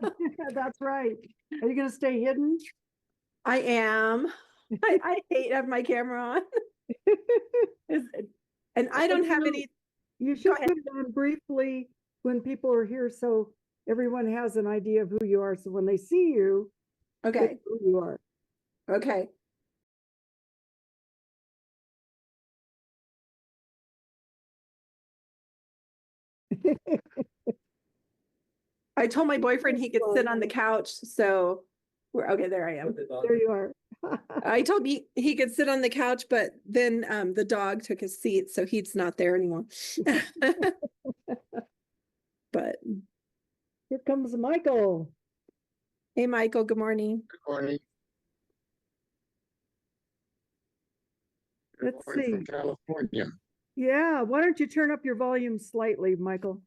That's right. Are you going to stay hidden? I am. I hate having my camera on. And I don't have any. You should put it on briefly when people are here so everyone has an idea of who you are. So when they see you, Okay. who you are. Okay. I told my boyfriend he could sit on the couch. So we're okay. There I am. There you are. I told me he could sit on the couch, but then the dog took his seat, so he's not there anymore. But here comes Michael. Hey, Michael. Good morning. Good morning. Let's see. From California. Yeah. Why don't you turn up your volume slightly, Michael?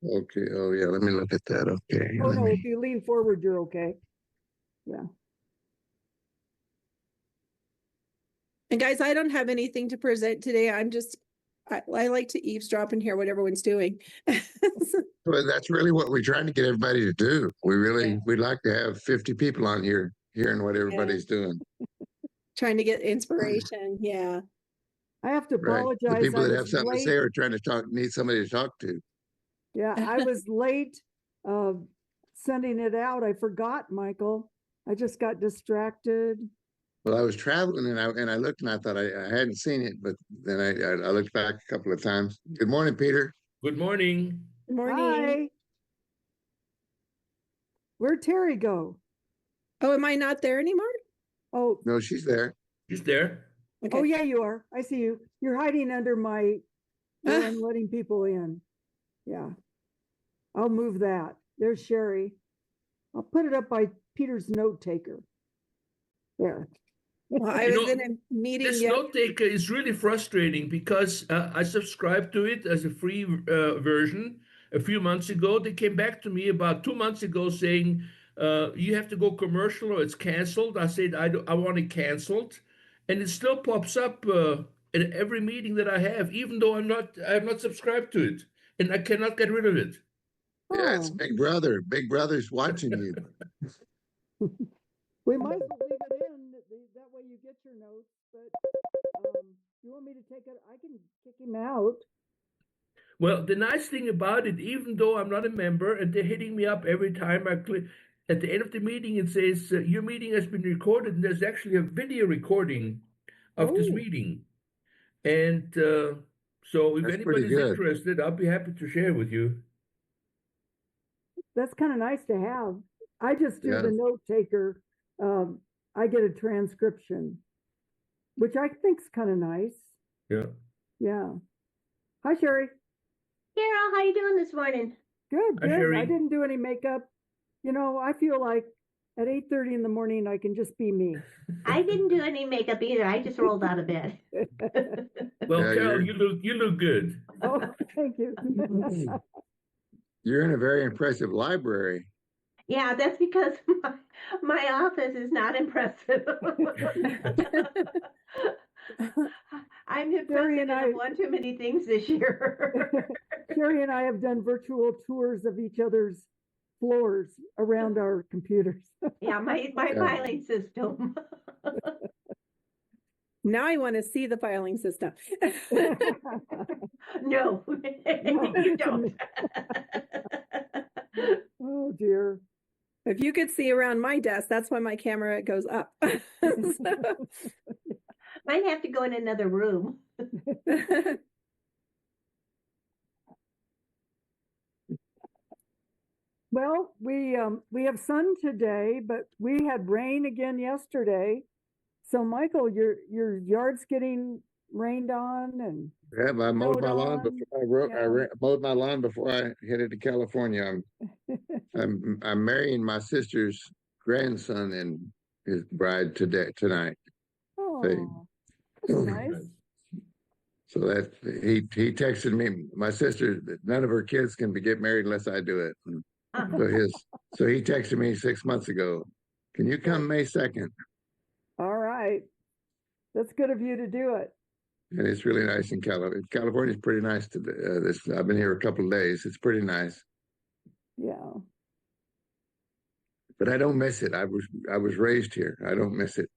Okay. Oh, yeah. Let me look at that. Okay. Oh, no. If you lean forward, you're okay. Yeah. And guys, I don't have anything to present today. I like to eavesdrop and hear what everyone's doing. Well, that's really what we're trying to get everybody to do. We'd like to have 50 people on here hearing what everybody's doing. Trying to get inspiration. Yeah. I have to apologize. The people that have something to say are trying to need somebody to talk to. Yeah, I was late sending it out. I forgot, Michael. I just got distracted. Well, I was traveling and I looked and I thought I hadn't seen it, but then I looked back a couple of times. Good morning, Peter. Good morning. Good morning. Hi. Where'd Terry go? Oh, am I not there anymore? Oh, no, she's there. She's there. Okay. Oh, yeah, you are. I see you. You're hiding under my I'm letting people in. Yeah. I'll move that. There's Sherry. I'll put it up by Peter's note taker. There. Well, I was in a meeting. This note taker is really frustrating because I subscribed to it as a free version a few months ago. They came back to me about 2 months ago saying, you have to go commercial or it's canceled. I said, I want it canceled. And it still pops up in every meeting that I have, even though I have not subscribed to it. And I cannot get rid of it. Yeah, it's Big Brother. Big Brother's watching you. We might leave it in. That way you get your notes. But you want me to take it? I can kick him out. Well, the nice thing about it, even though I'm not a member and they're hitting me up every time I click, at the end of the meeting, it says, your meeting has been recorded. And there's actually a video recording of this meeting. And so if anybody's interested, I'll be happy to share with you. That's kind of nice to have. I just do the note taker. I get a transcription, which I think is kind of nice. Yeah. Yeah. Hi, Sherry. Carol, how you doing this morning? Good, Hi, good. Sherry. I didn't do any makeup. You know, I feel like at 8:30 in the morning, I can just be me. I didn't do any makeup either. I just rolled out of bed. Well, Yeah, Carol, you look good. Oh, thank you. You're in a very impressive library. Yeah, that's because my office is not impressive. I'm the president of one too many things this year. Sherry and I have done virtual tours of each other's floors around our computers. Yeah, my filing system. Now I want to see the filing system. No, you don't. Oh, dear. If you could see around my desk, that's when my camera goes up. Might have to go in another room. Well, we have sun today, but we had rain again yesterday. So, Michael, your yard's getting rained on, and Yeah, I mowed my lawn before I mowed my lawn before I headed to California. I'm marrying my sister's grandson and his bride tonight. Oh, that's nice. So that he texted me. My sister, none of her kids can get married unless I do it. So he texted me 6 months ago. Can you come May 2nd? All right, that's good of you to do it. And it's really nice in California. California's pretty nice today. I've been here a couple of days. It's pretty nice. Yeah. but I don't miss it. I was raised here. I don't miss it.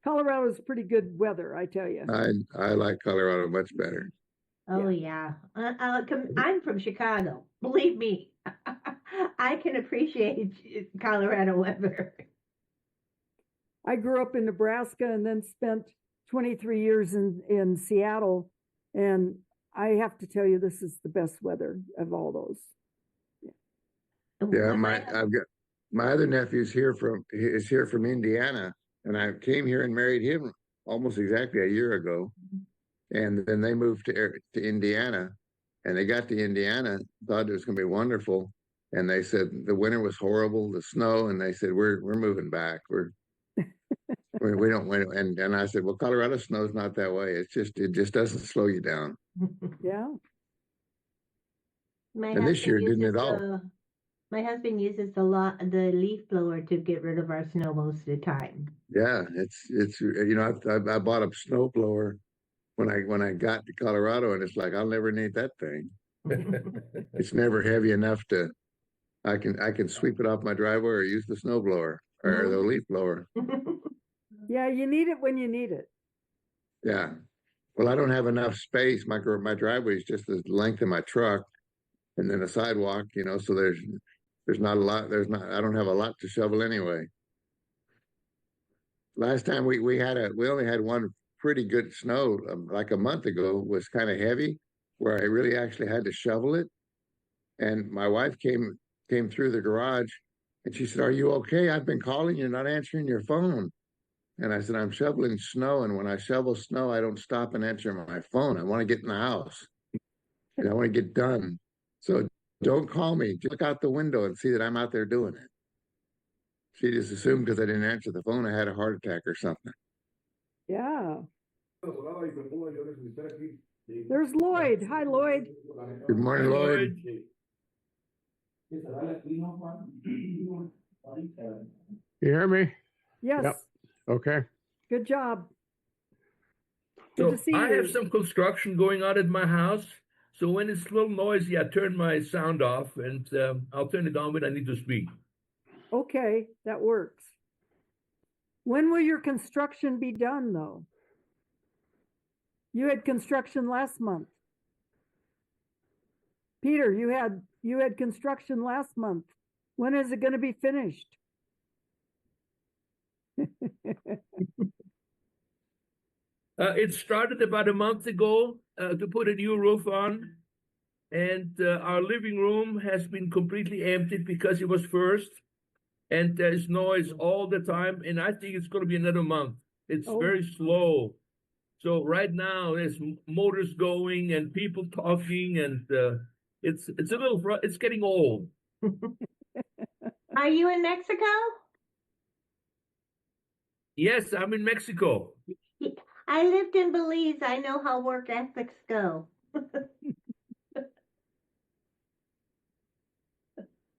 Colorado's pretty good weather, I tell you. I like Colorado much better. Oh yeah. I'm from Chicago. Believe me, I can appreciate Colorado weather. I grew up in Nebraska and then spent 23 years in Seattle. And I have to tell you, this is the best weather of all those. Yeah, I've got my other nephew's here from Indiana, and I came here and married him almost exactly a year ago. And then they moved to Indiana, and they got to Indiana, thought it was going to be wonderful, and they said the winter was horrible, the snow, and they said we're moving back. We don't win. And I said, well, Colorado snow's not that way. It just doesn't slow you down. Yeah. And this year didn't at all. My husband uses the leaf blower to get rid of our snow most of the time. Yeah, it's I bought a snow blower when I got to Colorado, and it's like I'll never need that thing. It's never heavy enough to. I can sweep it off my driveway or use the snow blower or the leaf blower. Yeah, you need it when you need it. Yeah. Well, I don't have enough space. My driveway is just the length of my truck, and then a sidewalk. So there's not a lot. I don't have a lot to shovel anyway. Last time we only had one pretty good snow like a month ago. Was kind of heavy, where I really actually had to shovel it. And my wife came through the garage, and she said, "Are you okay? I've been calling. You're not answering your phone." And I said, "I'm shoveling snow, and when I shovel snow, I don't stop and answer my phone. I want to get in the house, and I want to get done. So don't call me. Just look out the window and see that I'm out there doing it." She just assumed because I didn't answer the phone, I had a heart attack or something. Yeah. There's Lloyd. Hi, Lloyd. Good morning, Lloyd. You hear me? Yes. Yep. Okay. Good job. Good So to see I you. have some construction going on at my house. So when it's a little noisy, I turn my sound off, and I'll turn it on when I need to speak. Okay, that works. When will your construction be done, though? You had construction last month. Peter, you had construction last month. When is it going to be finished? It started about a month ago to put a new roof on, and our living room has been completely emptied because it was first, and there's noise all the time, and I think it's going to be another month. It's very slow. So right now there's motors going and people talking, and it's it's getting old. Are you in Mexico? Yes, I'm in Mexico. I lived in Belize. I know how work ethics go.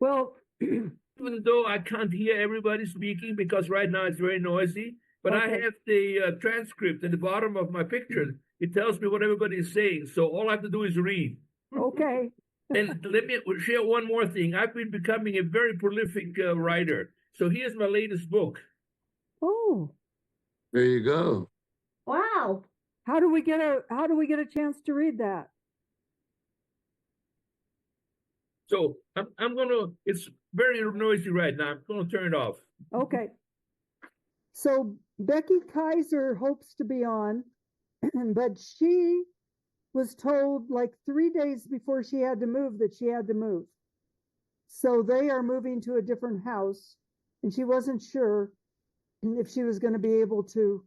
Well, Even though I can't hear everybody speaking because right now it's very noisy, but I have the transcript at the bottom of my picture. It tells me what everybody is saying. So all I have to do is read. okay. And let me share one more thing. I've been becoming a very prolific writer. So here's my latest book. Oh, There you go. Wow. how do we get a chance to read that? So it's very noisy right now. I'm gonna turn it off. Okay. So Becky Kaiser hopes to be on, but she was told like 3 days before she had to move that she had to move. So they are moving to a different house, and she wasn't sure if she was going to be able to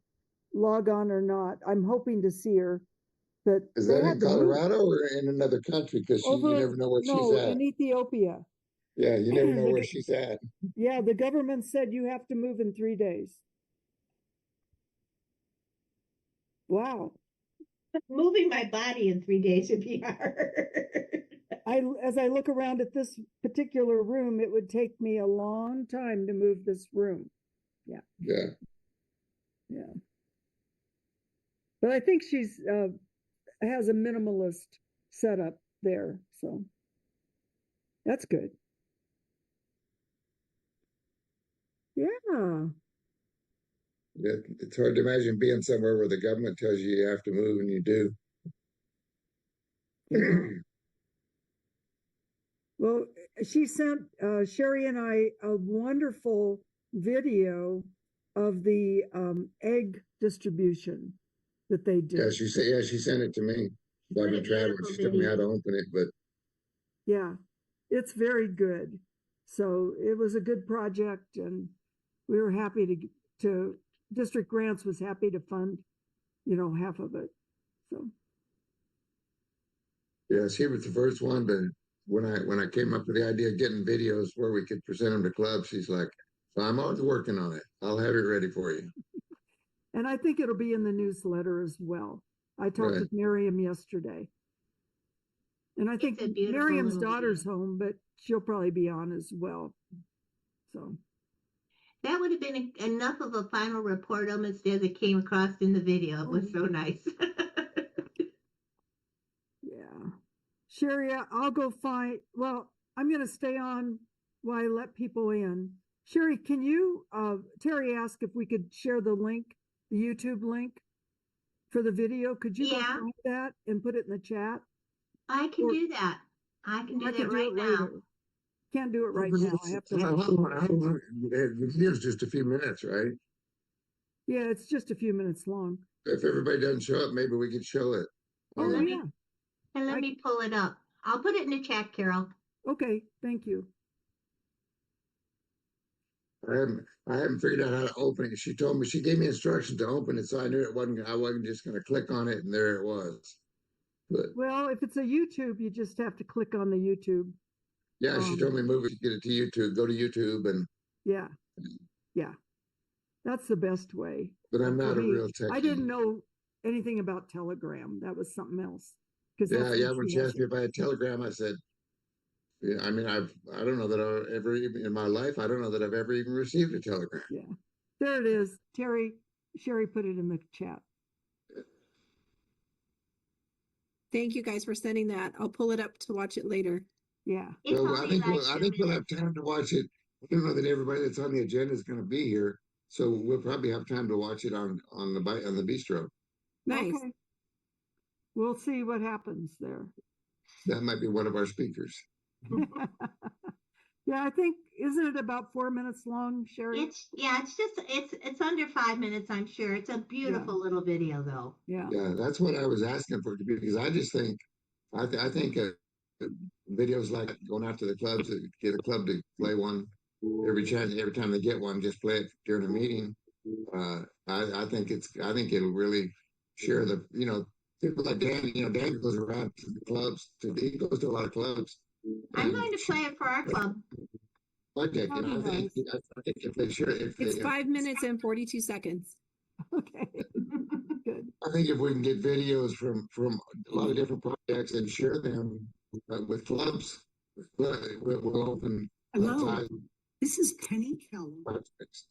log on or not. I'm hoping to see her, but Is they that had in to move. Colorado or in another country? Because you never know where she's at. In Ethiopia. Yeah, you never know where she's at. Yeah, the government said you have to move in 3 days. Wow. Moving my body in 3 days would be hard. As I look around at this particular room, it would take me a long time to move this room. Yeah. Yeah. Yeah. But I think she's has a minimalist setup there, so that's good. It's hard to imagine being somewhere where the government tells you have to move and you do. Well, she sent Sherry and I a wonderful video of the egg distribution that they did. Yeah, she sent it to me. So I've been traveling. She told me how to open it, but Yeah, it's very good. So it was a good project, and we were happy to District Grants was happy to fund, half of it. So yeah, she was the first one. But when I came up with the idea of getting videos where we could present them to clubs, she's like, "So I'm always working on it. I'll have it ready for you." and I think it'll be in the newsletter as well. I talked Right. with Miriam yesterday. And I think a beautiful Miriam's little daughter's video. home, but she'll probably be on as well. So That would have been enough of a final report almost as it came across in the video. It was so nice. yeah. Sherry, I'll go find, well, I'm going to stay on while I let people in. Sherry, can you, Terry asked if we could share the link, the YouTube link for the video. Could you go Yeah. find that and put it in the chat? I can Or- do that. I can do I that could do right it now. later. Can't do it right now. I have to. The video's just a few minutes, right? Yeah, it's just a few minutes long. If everybody doesn't show up, maybe we could show it. Oh, let me- yeah. And let me pull it up. I'll put it in the chat, Carol. Okay, thank you. I haven't figured out how to open it. She told me, she gave me instructions to open it, so I knew I wasn't just going to click on it and there it was. But Well, if it's a YouTube, you just have to click on the YouTube. yeah, she told me move it, get it to YouTube, go to YouTube, and Yeah, yeah. That's the best way. but I'm not For a me. real tech. I didn't know anything about Telegram. That was something else. Yeah. When she asked me if I had Telegram, I said, yeah. I mean, I don't know that I've ever even in my life. I don't know that I've ever even received a telegram. Yeah, there it is. Sherry put it in the chat. Thank you guys for sending that. I'll pull it up to watch it later. Yeah. It's So only like I 2 think we'll have minutes. time to watch it. I don't know that everybody that's on the agenda is going to be here, so we'll probably have time to watch it on the bistro. Nice. Okay. We'll see what happens there. That might be one of our speakers. Yeah, I think, isn't it about 4 minutes long, Sherry? It's under 5 minutes, I'm sure. It's a beautiful little video though. Yeah. Yeah, that's what I was asking for it to be because I just think, I think videos like going out to the clubs, to get a club to play one every time they get one, just play it during a meeting. I think it'll really share the, people like Dan, Dan goes around to the clubs, he goes to a lot of clubs. I'm going to play it for our club. Project, and I think if they share, It's 5 minutes and 42 seconds. Okay. Good. I think if we can get videos from a lot of different projects and share them with clubs, we'll open Hello, this is Penny Keller, projects.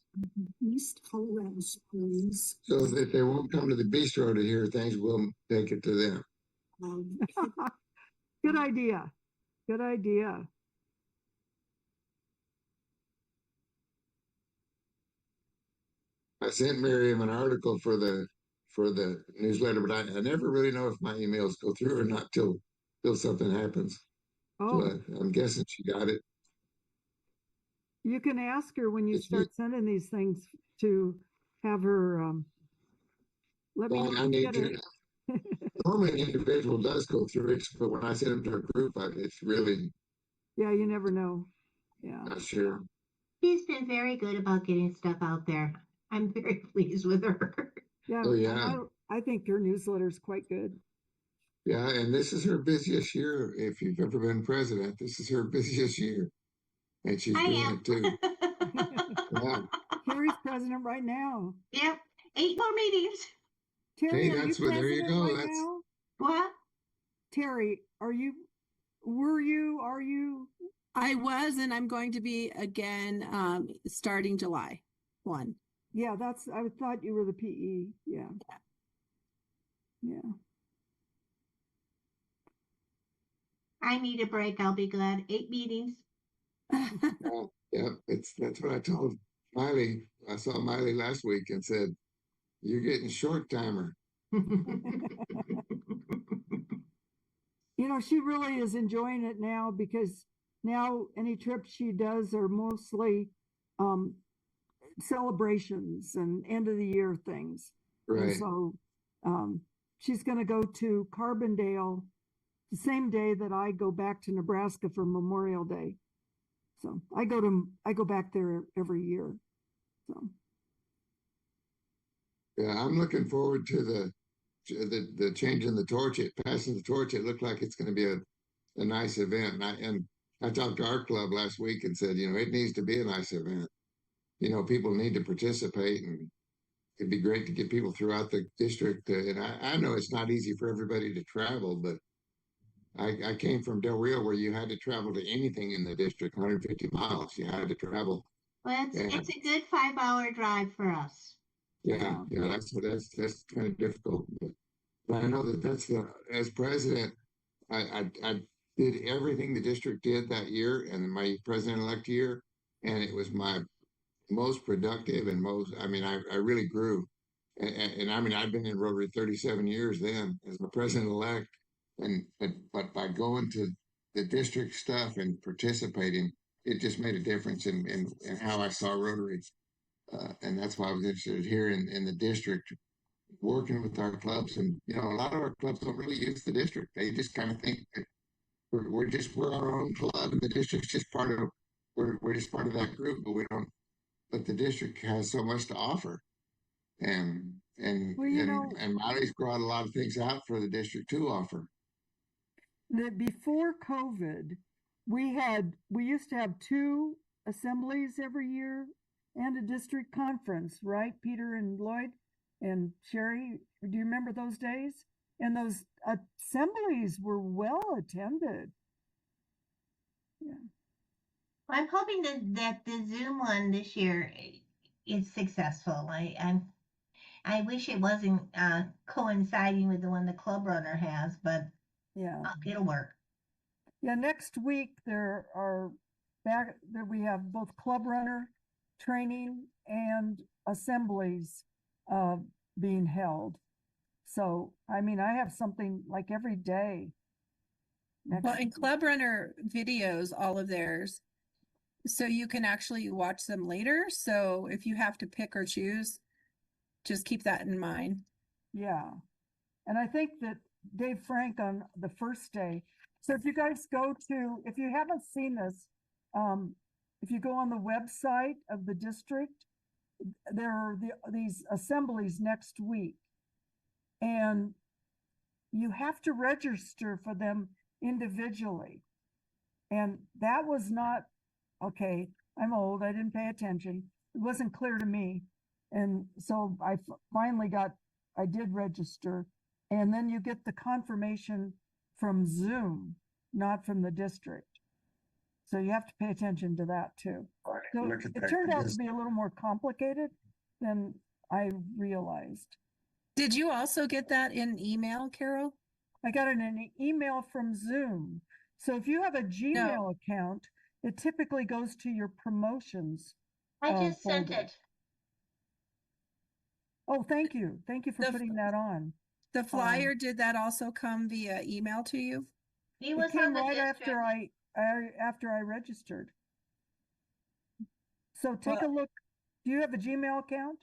East Colorado Springs. So if they won't come to the bistro to hear things, we'll take it to them. Um, Good idea. Good idea. I sent Miriam an article for the newsletter, but I never really know if my emails go through or not till something happens. Oh, So I'm guessing she got it. you can ask her when you It's start sending these things to have her let me know I if you need get to. it. Normally, an individual does go through it, but when I send them to a group, it's really Yeah, you never know. Yeah. not sure. She's been very good about getting stuff out there. I'm very pleased with her. Yeah. Oh, yeah. I think her newsletter is quite good. Yeah, and this is her busiest year. If you've ever been president, this is her busiest year, and she's I doing am. it too. Yeah. Terry's president right now. Yep. 8 more meetings. Terry, Hey, are you that's what. There you president go. right That's now? What? Terry, are you? I was, and I'm going to be again starting July 1. Yeah, I thought you were the PE. Yeah. Yeah. I need a break. I'll be glad. 8 meetings. yeah. That's what I told Miley. I saw Miley last week and said, "You're getting short timer." You know, she really is enjoying it now because now any trips she does are mostly um, celebrations and end of the year things. And Right. so she's going to go to Carbondale the same day that I go back to Nebraska for Memorial Day. So I go back there every year. So Yeah, I'm looking forward to the changing the torch, passing the torch. It looked like it's going to be a nice event. And I talked to our club last week and said, it needs to be a nice event. People need to participate, and it'd be great to get people throughout the district. And I know it's not easy for everybody to travel, but I came from Del Rio where you had to travel to anything in the district, 150 miles. You had to travel. Well, And it's a good 5-hour drive for us. yeah, that's kind of difficult. But I know as president, I did everything the district did that year and my president-elect year, and it was my most productive and I really grew. And I mean, I've been in Rotary 37 years then as my president-elect, but by going to the district stuff and participating, it just made a difference in how I saw Rotary. And that's why I was interested here in the district, working with our clubs. And, a lot of our clubs don't really use the district. They just kind of think that we're our own club and the district's just we're just part of that group, but we don't, but the district has so much to offer. And Miley's brought a lot of things out for the district to offer. Before COVID, we used to have 2 assemblies every year and a district conference, right? Peter and Lloyd and Sherry, do you remember those days? And those assemblies were well attended. Yeah. I'm hoping that the Zoom one this year is successful. I wish it wasn't coinciding with the one the club runner has, but Yeah. It'll work. Yeah, next week we have both club runner training and assemblies being held. So, I mean, I have something like every day. Well, and Club Runner videos, all of theirs, so you can actually watch them later. So if you have to pick or choose, just keep that in mind. Yeah. And I think that Dave Frank on the first day. So if you guys if you haven't seen this, if you go on the website of the district, there are these assemblies next week. And you have to register for them individually. And that was not, okay, I'm old, I didn't pay attention. It wasn't clear to me. And so I finally I did register. And then you get the confirmation from Zoom, not from the district. So you have to pay attention to that too. So it turned out to be a little more complicated than I realized. Did you also get that in email, Carol? I got it in an email from Zoom. So if you have a Gmail account, it typically goes to your promotions. I just sent it. Oh, thank you. Thank you for putting that on. The flyer, did that also come via email to you? It came right after I registered. So take a look. Do you have a Gmail account?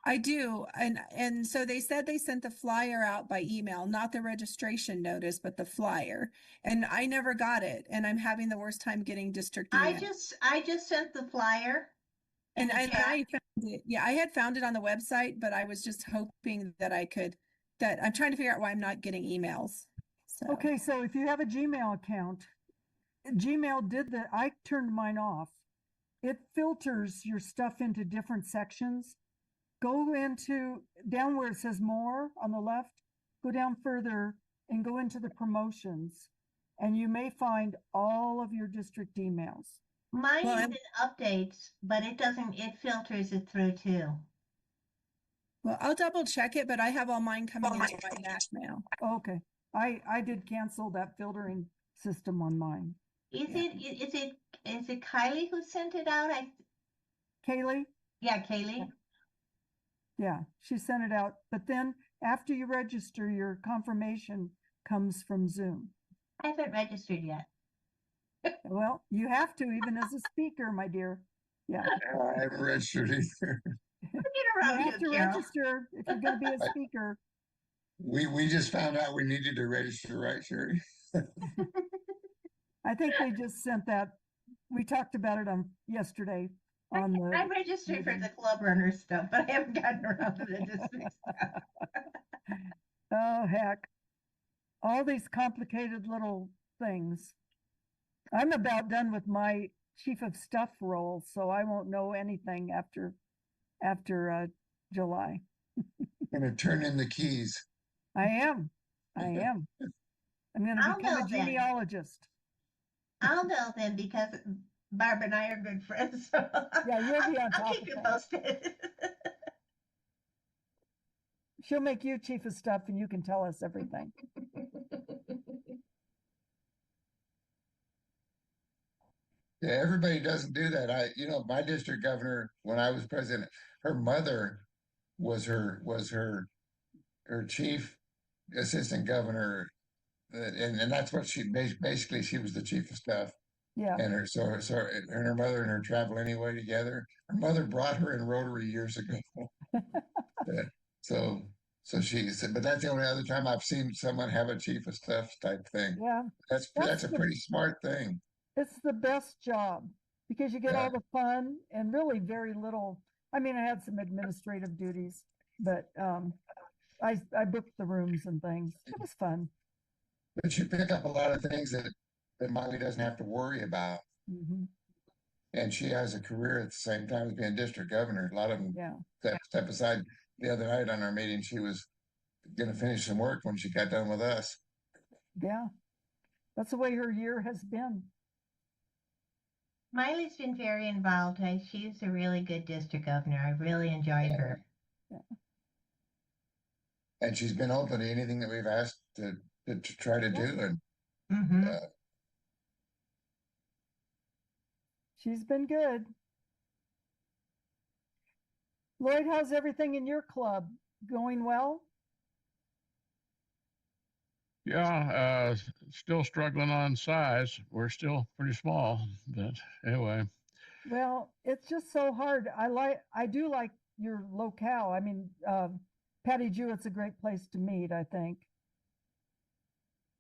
I do. And so they said they sent the flyer out by email, not the registration notice, but the flyer. And I never got it. And I'm having the worst time getting district email. I just sent the flyer. And I found it. Yeah, I had found it on the website, but I was just hoping that I'm trying to figure out why I'm not getting emails. So. Okay, so if you have a Gmail account, Gmail I turned mine off. It filters your stuff into different sections. Go down where it says more on the left, go down further and go into the promotions, and you may find all of your district emails. Mine is in updates, but it filters it through too. Well, I'll double check it, but I have all mine coming into my Mac mail. Okay. I did cancel that filtering system on mine. Is it Kylie who sent it out? Kaylee? Yeah, Kaylee. Yeah, she sent it out. But then after you register, your confirmation comes from Zoom. I haven't registered yet. Well, you have to, even as a speaker, my dear. Yeah. I haven't registered either. Get You around have to you, Carol. register if you're going to be a speaker. We just found out we needed to register, right, Sherry? I think they just sent that. We talked about it on yesterday on the. I registered for meeting. the club runner stuff, but I haven't gotten around to the district stuff. Oh, heck. All these complicated little things. I'm about done with my chief of staff role, so I won't know anything after July. Gonna turn in the keys. I am. I'm going to I'll become a know then. genealogist. I'll know then because Barb and I are good friends. So Yeah, you'll be on I'll top keep of you that. posted. She'll make you chief of staff and you can tell us everything. Yeah, everybody doesn't do that. My district governor, when I was president, her mother was her chief assistant governor, and that's what basically she was the chief of staff. Yeah. And her mother and her travel anyway together. Her mother brought her in Rotary years ago. Yeah. So she said, but that's the only other time I've seen someone have a chief of staff type thing. Yeah. That's a pretty smart thing. It's the best job because you get Yeah. all the fun and really very little. I mean, I had some administrative duties, but I booked the rooms and things. It was fun. But you pick up a lot of things that Molly doesn't have to worry about. Hmm. And she has a career at the same time as being district governor. A lot of them Yeah. step aside. The other night on our meeting, she was going to finish some work when she got done with us. Yeah. That's the way her year has been. Miley's been very involved. She's a really good district governor. I really enjoyed her. Yeah. And she's been open to anything that we've asked to try to do. And Mm-hmm. She's been good. Lloyd, how's everything in your club? Going well? Yeah, still struggling on size. We're still pretty small, but anyway. Well, it's just so hard. I do like your locale. I mean, Patty Jewett's a great place to meet, I think.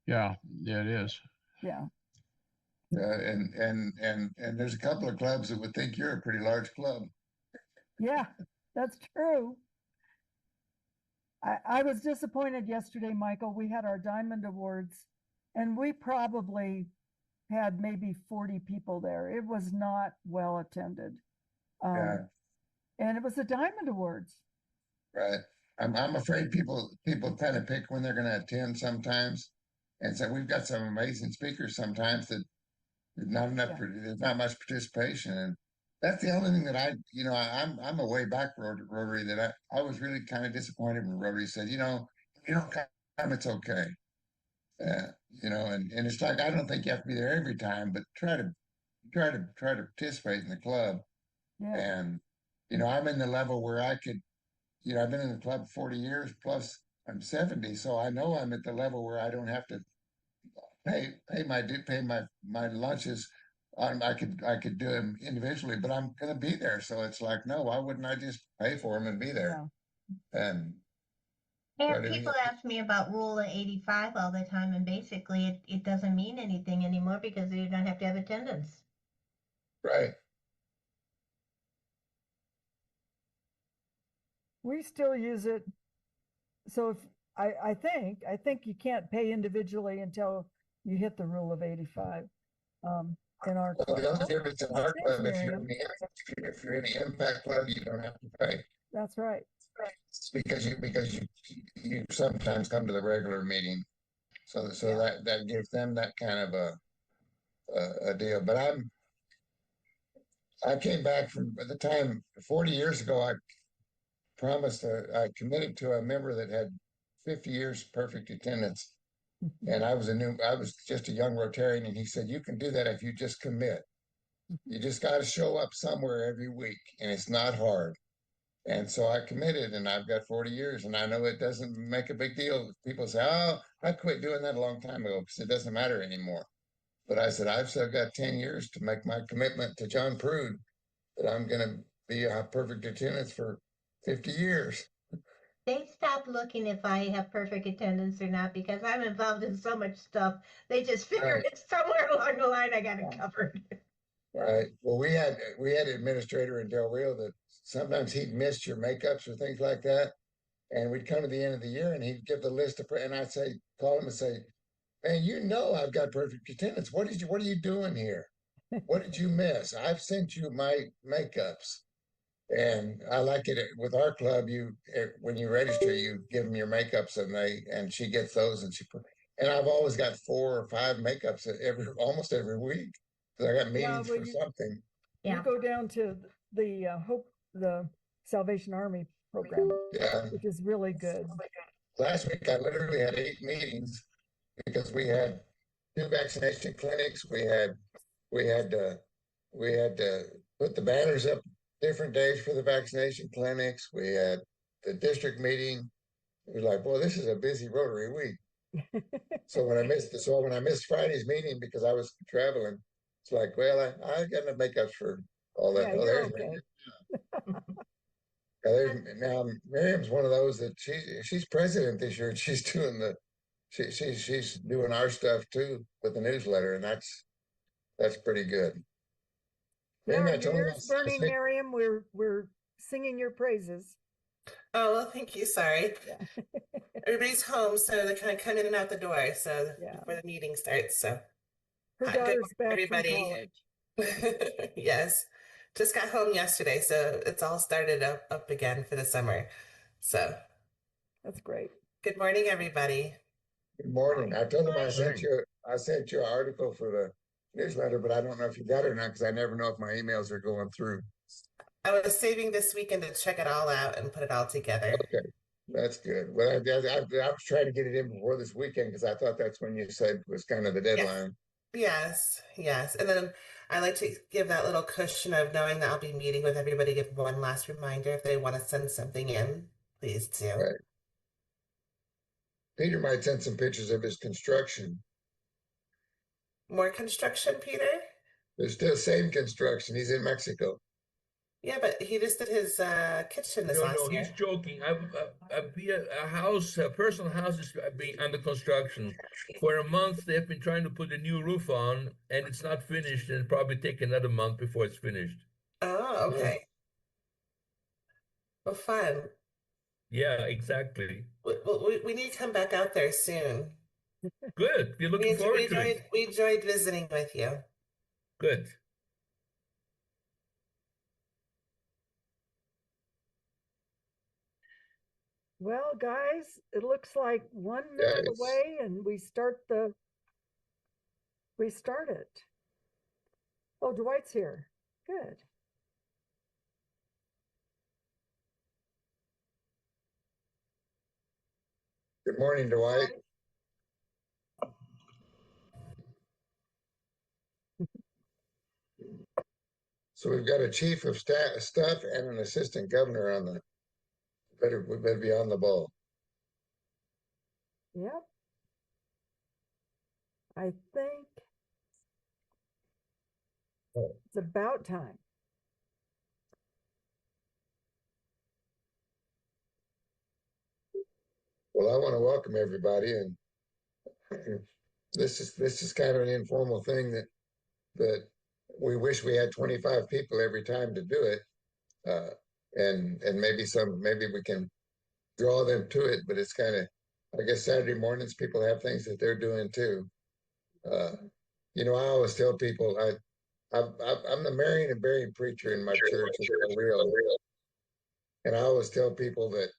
Yeah, it is. Yeah. And there's a couple of clubs that would think you're a pretty large club. Yeah, that's true. I was disappointed yesterday, Michael. We had our Diamond Awards and we probably had maybe 40 people there. It was not well attended. Yeah. And it was the Diamond Awards. Right. I'm afraid people kind of pick when they're going to attend sometimes. And so we've got some amazing speakers sometimes that there's not enough, there's not much participation. And that's the only thing that I'm a way back Rotary that I was really kind of disappointed when Rotary said, if you don't come, it's okay. And it's like, I don't think you have to be there every time, but try to participate in the club. Yeah. And, I'm in the level where I could, I've been in the club 40 years plus I'm 70. So I know I'm at the level where I don't have to pay my lunches. I could do them individually, but I'm going to be there. So it's like, no, why wouldn't I just pay for them and be there? Yeah. And People ask me about Rule of 85 all the time, and basically it doesn't mean anything anymore because you don't have to have attendance. Right. We still use it. So if I think you can't pay individually until you hit the rule of 85. In our club. The only difference in our club, if you're in the impact club, you don't have to pay. That's right. It's because you sometimes come to the regular meeting, so that gives them that kind of a deal. But I came back from the time 40 years ago. I committed to a member that had 50 years perfect attendance. And I was just a young Rotarian, and he said, "You can do that if you just commit." You just got to show up somewhere every week, and it's not hard. And so I committed, and I've got 40 years, and I know it doesn't make a big deal. People say, "Oh, I quit doing that a long time ago because it doesn't matter anymore." But I said, I've still got 10 years to make my commitment to John Prude that I'm going to be a perfect attendance for 50 years. They stop looking if I have perfect attendance or not because I'm involved in so much stuff. They just figure Right. it's somewhere along the line I got it covered. Right. Well, we had an administrator in Del Rio that sometimes he'd miss your makeups or things like that. And we'd come to the end of the year and he'd give the list of, and I'd say, call him and say, "Man, you know I've got perfect attendance. What are you doing here? What did you miss? I've sent you my makeups." And I like it with our club. When you register, you give them your makeups, and she gets those, and and I've always got 4 or 5 makeups almost every week because I got meetings well, for something. You Yeah. go down to the Salvation Army program, Yeah. which is really good. Last week I literally had 8 meetings because we had 2 vaccination clinics. We had to put the banners up different days for the vaccination clinics. We had the district meeting. It was like, boy, this is a busy Rotary week. So when I missed Friday's meeting because I was traveling, it's like, well, I got enough makeups for all that. Yeah, Oh, you're there's okay. now Miriam's one of those that she's president this year. And she's doing she's doing our stuff too with the newsletter, and that's pretty good. Yeah, Miriam, I your told ears burning, Miriam. We're singing your praises. Oh, well, thank you. Sorry. Yeah. Everybody's home, so they kind of come in and out the door. So Yeah. before the meeting starts. So Her hi, good daughter's morning, back from everybody. college. Yes. Just got home yesterday, so it's all started up again for the summer. So That's great. good morning, everybody. Good morning. I told him I Morning. sent you an article for the newsletter, but I don't know if you got it or not because I never know if my emails are going through. I was saving this weekend to check it all out and put it all together. Okay, that's good. Well, I was trying to get it in before this weekend because I thought that's when you said was kind of the deadline. Yes, yes. And then I like to give that little cushion of knowing that I'll be meeting with everybody, give one last reminder if they want to send something in, please do. Right. Peter might send some pictures of his construction. More construction, Peter? There's still same construction. He's in Mexico. Yeah, but he just did his kitchen this No, last year. he's joking. A personal house is being under construction. For a month, they've been trying to put a new roof on, and it's not finished, and it'll probably take another month before it's finished. Oh, okay. Well, fun. Yeah, exactly. We need to come back out there soon. Good. We're looking forward to it. We enjoyed visiting with you. Good. Well, guys, it looks like 1 minute Yes. away and we start it. Oh, Dwight's here. Good. Good morning, Dwight. So we've got a chief of staff and an assistant governor on the. We better be on the ball. Yep. I think it's about time. Well, I want to welcome everybody, and this is kind of an informal thing that we wish we had 25 people every time to do it, and maybe we can draw them to it. But it's kind of, I guess Saturday mornings people have things that they're doing too. I always tell people I'm the marrying and burying preacher in my church in Del Rio, and I always tell people that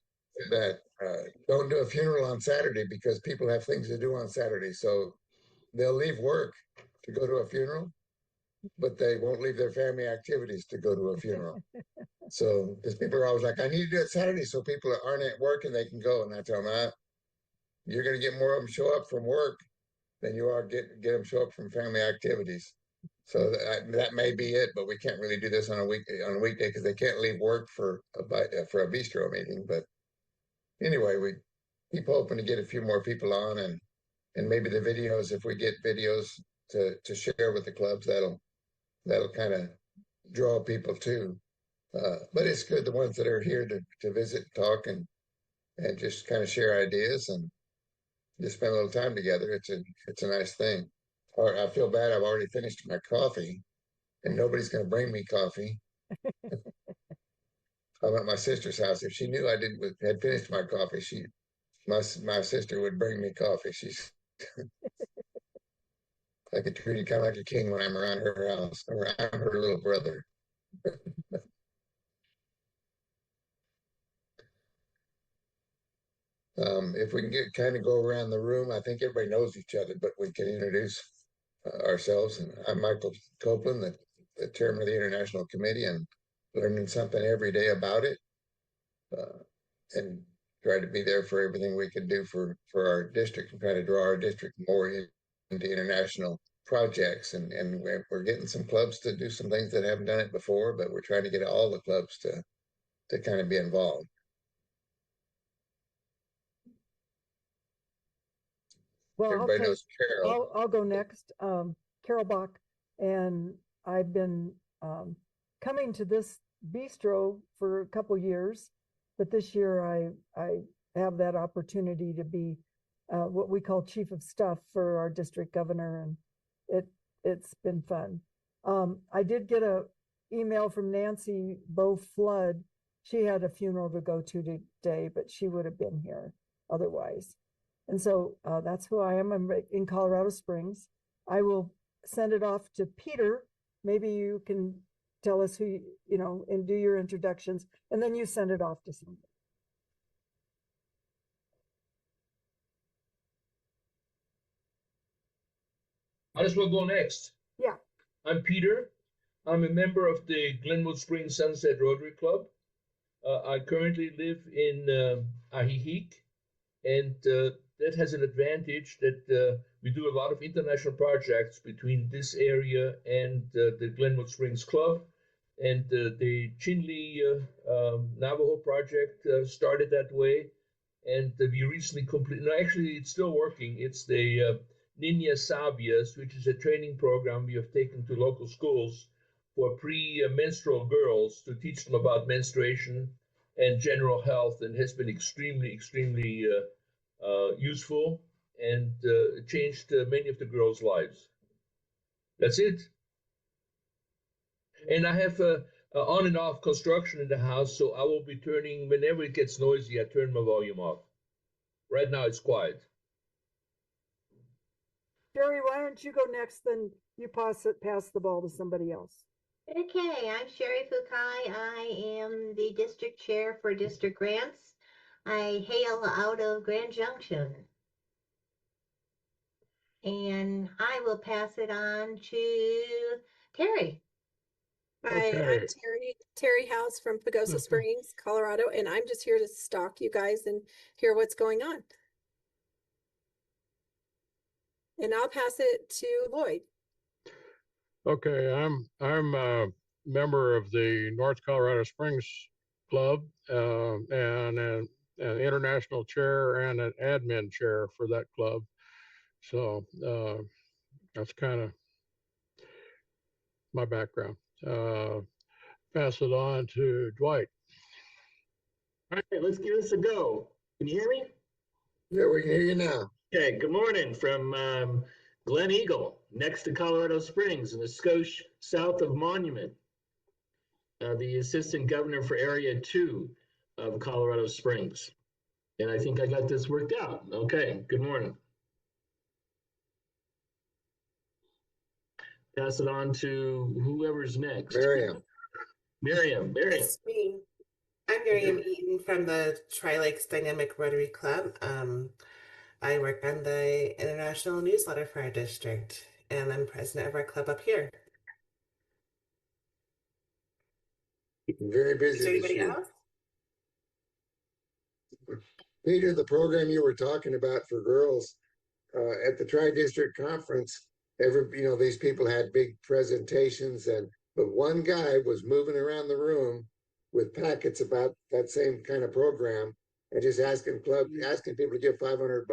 don't do a funeral on Saturday because people have things to do on Saturday. So they'll leave work to go to a funeral, but they won't leave their family activities to go to a funeral. So because people are always like, I need to do it Saturday so people aren't at work and they can go. And I tell them, you're going to get more of them show up from work than you are get them show up from family activities. So that may be it, but we can't really do this on a weekday because they can't leave work for a bistro meeting. But anyway, we keep hoping to get a few more people on, and maybe the videos, if we get videos to share with the clubs, that'll kind of draw people too. But it's good, the ones that are here to visit, talk, and just kind of share ideas and just spend a little time together. It's a nice thing. Or I feel bad, I've already finished my coffee and nobody's going to bring me coffee. I'm at my sister's house. If she knew I had finished my coffee, my sister would bring me coffee. She's I get treated kind of like a king when I'm around her house, or I'm her little brother. If we can kind of go around the room, I think everybody knows each other, but we can introduce ourselves. And I'm Michael Copeland, the chairman of the International Committee, and learning something every day about it, and try to be there for everything we can do for our district, and try to draw our district more into international projects. And we're getting some clubs to do some things that haven't done it before, but we're trying to get all the clubs to kind of be involved. Well, Everybody knows Carol. I'll go next. Carol Bach, and I've been coming to this bistro for a couple years, but this year I have that opportunity to be what we call chief of staff for our district governor, and it's been fun. I did get a email from Nancy Bo Flood. She had a funeral to go to today, but she would have been here otherwise. And so that's who I am. I'm in Colorado Springs. I will send it off to Peter. Maybe you can tell us who, and do your introductions, and then you send it off to somebody. I just will go next. Yeah. I'm Peter. I'm a member of the Glenwood Springs Sunset Rotary Club. I currently live in Ahihic, and that has an advantage that we do a lot of international projects between this area and the Glenwood Springs Club. And the Chinle Navajo project started that way. And we recently completed, no, actually it's still working. It's the Niñas Sabias, which is a training program we have taken to local schools for pre-menstrual girls to teach them about menstruation and general health, and has been extremely, extremely useful, and changed many of the girls' lives. That's it. And I have on and off construction in the house, so I will be turning, whenever it gets noisy, I turn my volume off. Right now it's quiet. Jerry, why don't you go next, then you pass the ball to somebody else. Okay, I'm Sherry Fukai. I am the district chair for district grants. I hail out of Grand Junction. And I will pass it on to Terry. Hi, Okay. I'm Terry House from Pagosa Springs, Colorado, and I'm just here to stalk you guys and hear what's going on. And I'll pass it to Lloyd. Okay, I'm a member of the North Colorado Springs Club, and an international chair and an admin chair for that club. So that's kind of my background. Pass it on to Dwight. All right, let's give this a go. Can you hear me? Yeah, we can hear you now. Okay, good morning from Glen Eagle, next to Colorado Springs in the Scotia south of Monument. The assistant governor for Area 2 of Colorado Springs. And I think I got this worked out. Okay, good morning. Pass it on to whoever's next. Miriam. It's me. I'm Miriam Eaton from the Tri-Lakes Dynamic Rotary Club. I work on the international newsletter for our district, and I'm president of our club up here. Very busy. Is there anybody else? Peter, the program you were talking about for girls at the Tri-District Conference these people had big presentations, but one guy was moving around the room with packets about that same kind of program and just asking people to give $500.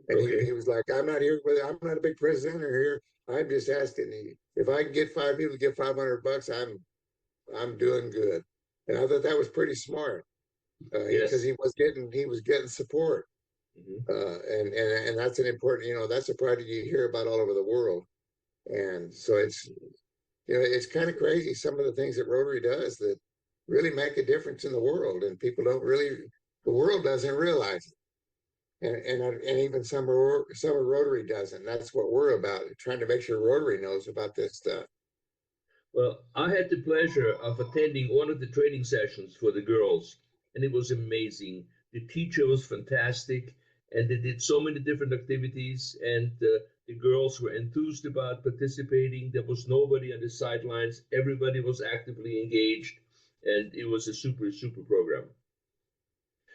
And he was like, I'm not a big presenter here. I'm just asking if I can get 5 people to give $500, I'm doing good. And I thought that was pretty smart because he was getting support. And that's an important, that's a project you hear about all over the world. And so it's kind of crazy some of the things that Rotary does that really make a difference in the world, and the world doesn't realize it. And even some of Rotary doesn't. That's what we're about, trying to make sure Rotary knows about this stuff. Well, I had the pleasure of attending one of the training sessions for the girls, and it was amazing. The teacher was fantastic, and they did so many different activities, and the girls were enthused about participating. There was nobody on the sidelines. Everybody was actively engaged, and it was a super, super program.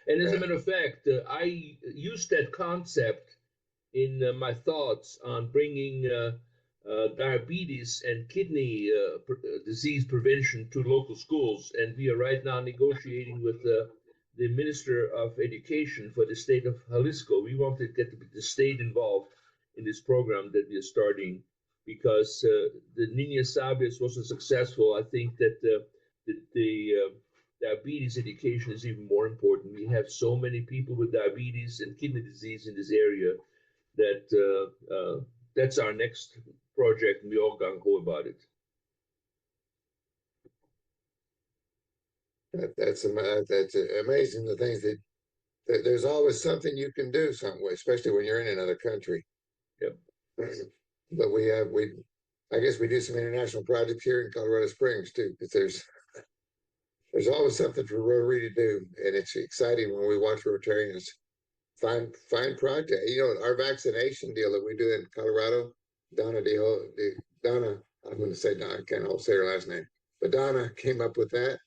And as a matter of fact, I used that concept in my thoughts on bringing diabetes and kidney disease prevention to local schools. And we are right now negotiating with the Minister of Education for the state of Jalisco. We want to get the state involved in this program that we are starting, because the Niña Sabias was so successful. I think that the diabetes education is even more important. We have so many people with diabetes and kidney disease in this area that that's our next project, and we all gung ho about it. That's amazing, the things that there's always something you can do some way, especially when you're in another country. Yep. But I guess we do some international projects here in Colorado Springs too, because there's always something for Rotary to do, and it's exciting when we watch Rotarians find project. Our vaccination deal that we do in Colorado, Donna, I'm going to say Donna, I can't say her last name, but Donna came up with that,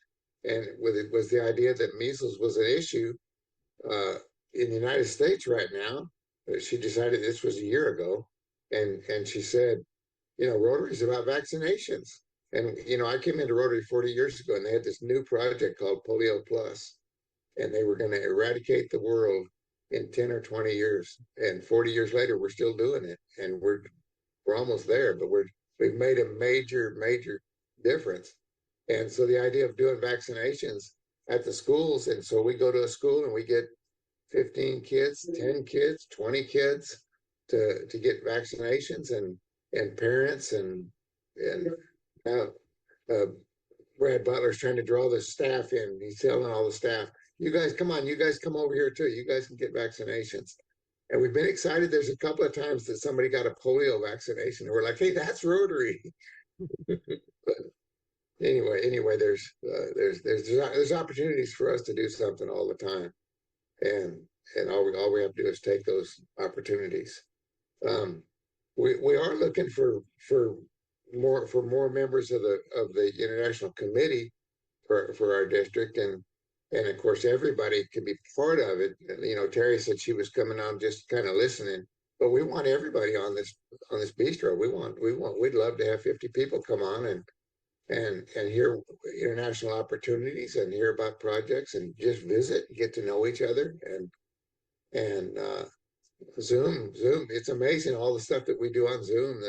and with it was the idea that measles was an issue in the United States right now. She decided, this was a year ago, and she said, Rotary is about vaccinations. And, I came into Rotary 40 years ago, and they had this new project called Polio Plus, and they were going to eradicate the world in 10 or 20 years. And 40 years later, we're still doing it, and we're almost there, but we've made a major, major difference. And so the idea of doing vaccinations at the schools, and so we go to a school and we get 15 kids, 10 kids, 20 kids to get vaccinations, and parents and Brad Butler's trying to draw the staff in. He's telling all the staff, you guys come over here too. You guys can get vaccinations. And we've been excited. There's a couple of times that somebody got a polio vaccination, and we're like, hey, that's Rotary. But anyway, there's opportunities for us to do something all the time, and all we have to do is take those opportunities. We are looking for more members of the international committee for our district, and of course everybody can be part of it. Terry said she was coming on just kind of listening, but we want everybody on this bistro. We'd love to have 50 people come on and hear international opportunities and hear about projects and just visit, get to know each other, and Zoom. It's amazing all the stuff that we do on Zoom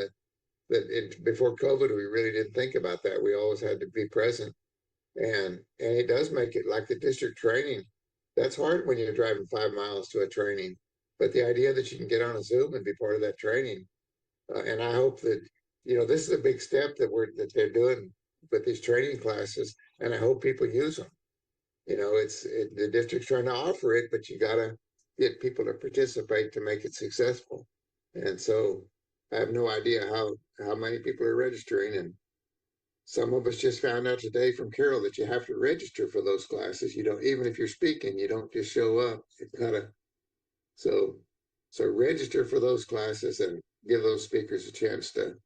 before COVID, we really didn't think about that. We always had to be present. And it does make it like the district training. That's hard when you're driving 5 miles to a training. But the idea that you can get on a Zoom and be part of that training. And I hope that, this is a big step that they're doing with these training classes. And I hope people use them. The district's trying to offer it, but you got to get people to participate to make it successful. And so I have no idea how many people are registering, and some of us just found out today from Carol that you have to register for those classes. You don't, even if you're speaking, you don't just show up. You gotta, so register for those classes and give those speakers a chance to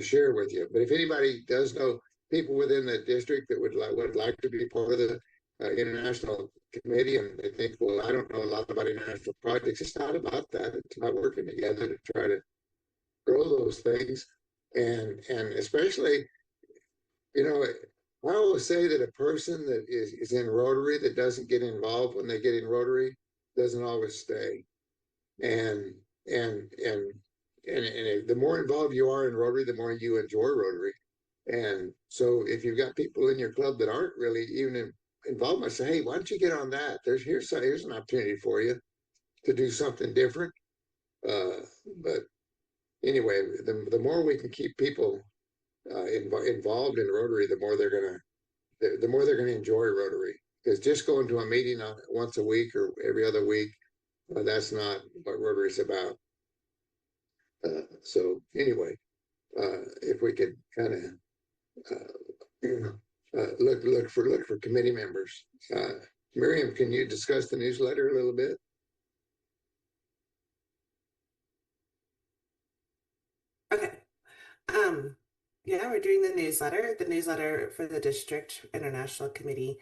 share with you. But if anybody does know people within the district that would like to be part of the international committee, and they think, well, I don't know a lot about international projects. It's not about that. It's about working together to try to grow those things, and especially, you know, I always say that a person that is in Rotary that doesn't get involved when they get in Rotary doesn't always stay. And and and and the more involved you are in Rotary, the more you enjoy Rotary. And so if you've got people in your club that aren't really even involved, I say, hey, why don't you get on that? Here's an opportunity for you to do something different. But anyway, the more we can keep people involved in Rotary, the more they're gonna enjoy Rotary. Because just going to a meeting once a week or every other week, that's not what Rotary is about. So anyway, if we could kind of look for committee members. Miriam, can you discuss the newsletter a little bit? Okay. Yeah, we're doing the newsletter. The newsletter for the district international committee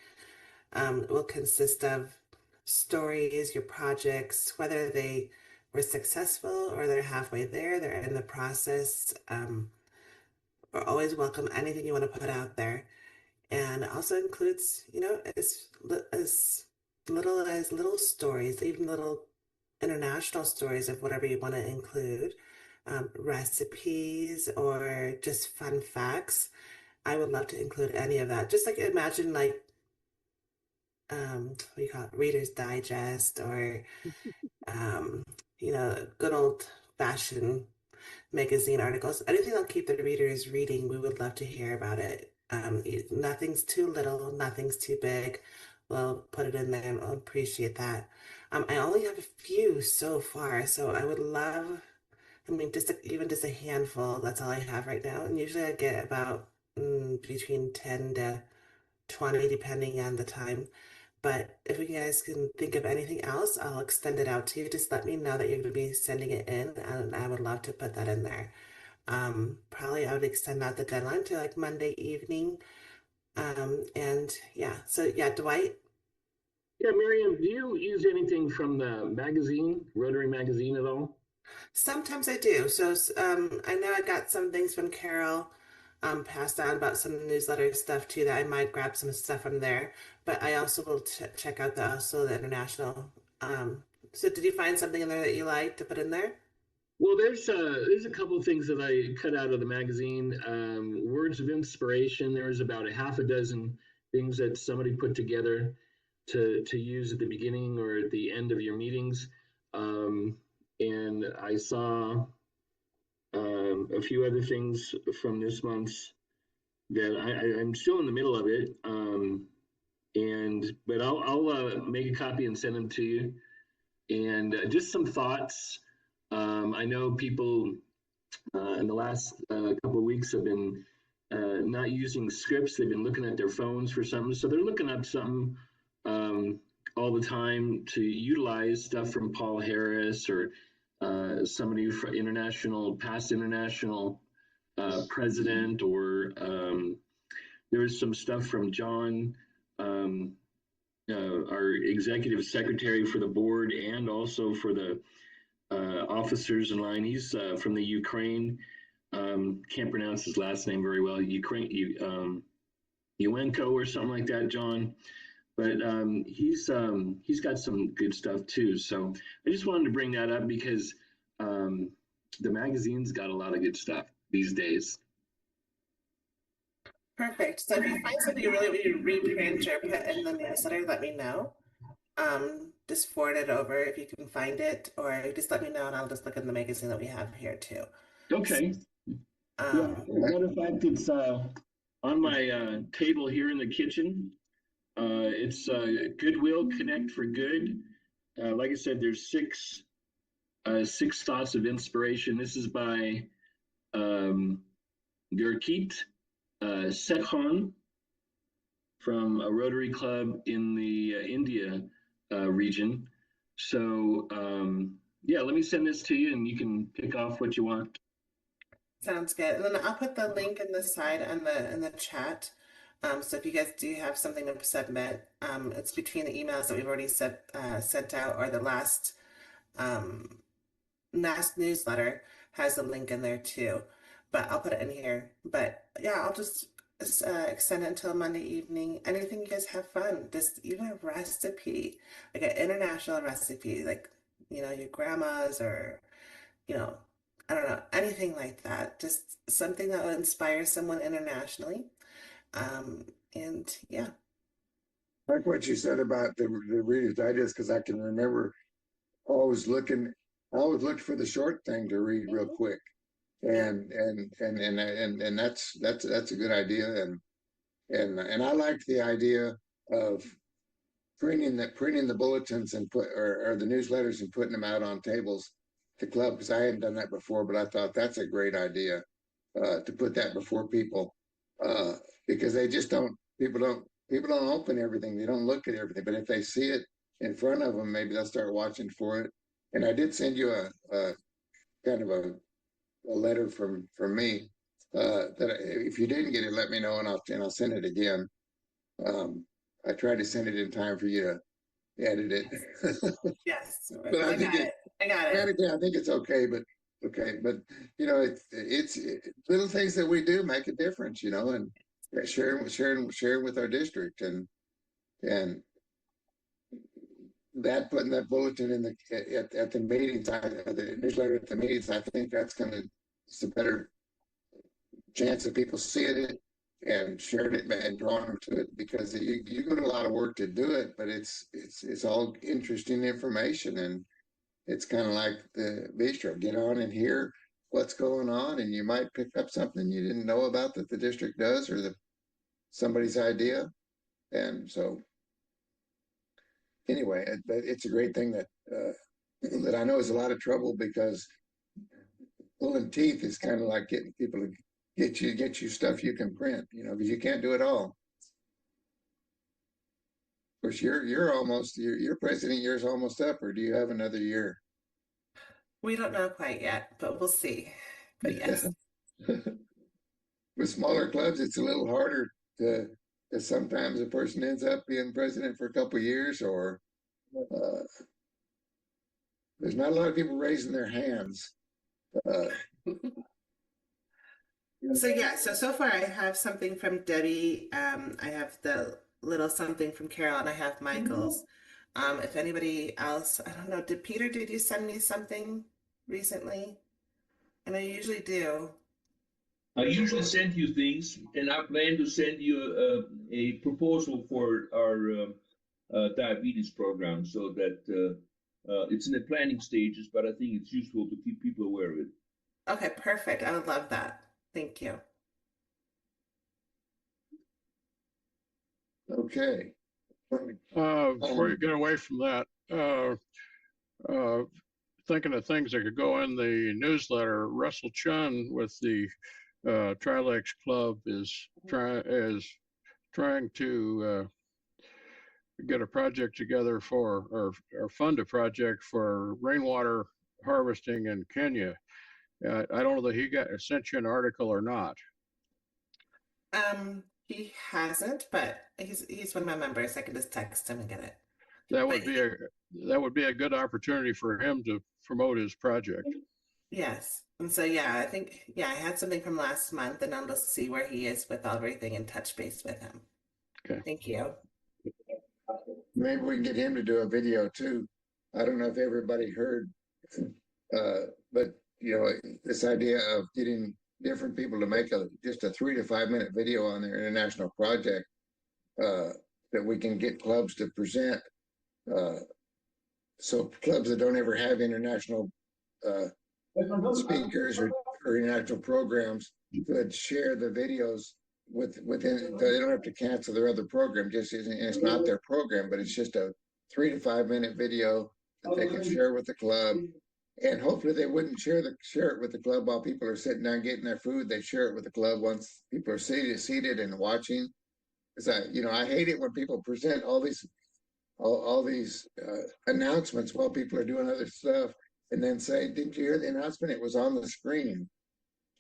will consist of stories, your projects, whether they were successful or they're halfway there, they're in the process. We're always welcome anything you want to put out there. And it also includes, as little as little stories, even little international stories of whatever you want to include, recipes or just fun facts. I would love to include any of that. Just like imagine like what do you call it, Reader's Digest or good old fashioned magazine articles. Anything that'll keep the readers reading, we would love to hear about it. Nothing's too little, nothing's too big. We'll put it in there and I'll appreciate that. I only have a few so far, so I would love, I mean, even just a handful. That's all I have right now. And usually I get about between 10 to 20, depending on the time. But if you guys can think of anything else, I'll extend it out to you. Just let me know that you're going to be sending it in, and I would love to put that in there. Probably I would extend out the deadline to like Monday evening. And yeah, so yeah, Dwight. Yeah, Miriam, do you use anything from the magazine, Rotary Magazine at all? Sometimes I do. So I know I got some things from Carol passed on about some newsletter stuff too that I might grab some stuff from there. But I also will check out the international. So did you find something in there that you like to put in there? Well, there's a couple of things that I cut out of the magazine. Words of inspiration. There was about a half a dozen things that somebody put together to use at the beginning or at the end of your meetings. And I saw a few other things from this month's that I'm still in the middle of it. But I'll make a copy and send them to you. And just some thoughts. I know people in the last couple of weeks have been not using scripts. They've been looking at their phones for something. So they're looking up something all the time to utilize stuff from Paul Harris or somebody from past international president, or there was some stuff from John, our executive secretary for the board and also for the officers in line. He's from the Ukraine. Can't pronounce his last name very well. Uenko or something like that, John. But he's got some good stuff too. So I just wanted to bring that up because the magazine's got a lot of good stuff these days. Perfect. So if you find something you really want to reprint or put in the newsletter, let me know. Just forward it over if you can find it, or just let me know and I'll just look in the magazine that we have here too. Okay. Yeah. Matter of fact, it's on my table here in the kitchen. It's Goodwill Connect for Good. Like I said, there's six thoughts of inspiration. This is by Gurkeet Sekhon from a Rotary Club in the India region. So yeah, let me send this to you and you can pick off what you want. Sounds good. And then I'll put the link in the side and in the chat. So if you guys do have something to submit, it's between the emails that we've already sent out or the last newsletter has the link in there too. But I'll put it in here. But yeah, I'll just extend it until Monday evening. Anything you guys have fun. Just even a recipe, like an international recipe, like, you know, your grandma's or, you know, I don't know, anything like that. Just something that will inspire someone internationally. And yeah. Like what you said about the Reader's Digest, because I can remember always looking, I always looked for the short thing to read real quick. And that's a good idea. And I liked the idea of printing the bulletins and or the newsletters and putting them out on tables at the club, because I hadn't done that before, but I thought that's a great idea to put that before people, because they just people don't open everything, they don't look at everything, but if they see it in front of them, maybe they'll start watching for it. And I did send you a kind of a letter from me that if you didn't get it, let me know, and I'll send it again. I tried to send it in time for you to edit it. Yes, But I got it. I got it. I think it's okay, but you know, it's little things that we do make a difference, you know, and sharing with our district, and that putting that bulletin in at the meetings, the newsletter at the meetings, I think it's a better chance of people seeing it and sharing it and drawing them to it, because you go to a lot of work to do it, but it's all interesting information, and it's kind of like the bistro. Get on and hear what's going on, and you might pick up something you didn't know about that the district does, or somebody's idea. And so anyway, it's a great thing that that I know is a lot of trouble, because pulling teeth is kind of like getting people to get you stuff you can print, you know, because you can't do it all. Of course, your president year's almost up, or do you have another year? We don't know quite yet, but we'll see. But yes. With smaller clubs, it's a little harder because sometimes a person ends up being president for a couple of years, or there's not a lot of people raising their hands. So far I have something from Debbie. I have the little something from Carol, and I have Michael's. If anybody else, I don't know, did you send me something recently? And I usually do. I usually send you things, and I plan to send you a proposal for our diabetes program, so that it's in the planning stages, but I think it's useful to keep people aware of it. Okay, perfect. I would love that. Thank you. Okay. Before you get away from that, thinking of things that could go in the newsletter, Russell Chun with the Trilex Club is trying to get a project together or fund a project for rainwater harvesting in Kenya. I don't know that he sent you an article or not. He hasn't, but he's one of my members. I can just text him and get it. That would be a good opportunity for him to promote his project. Yes. And so I think I had something from last month, and I'll just see where he is with everything and touch base with him. Okay. Thank you. Maybe we can get him to do a video too. I don't know if everybody heard, but you know, this idea of getting different people to make just a 3 to 5 minute video on their international project, that we can get clubs to present. So clubs that don't ever have international speakers or international programs could share the videos within. They don't have to cancel their other program. It's not their program, but it's just a 3 to 5 minute video that they can share with the club. And hopefully they wouldn't share it with the club while people are sitting down getting their food. They share it with the club once people are seated and watching. Because I hate it when people present all these announcements while people are doing other stuff, and then say, "Didn't you hear the announcement? It was on the screen."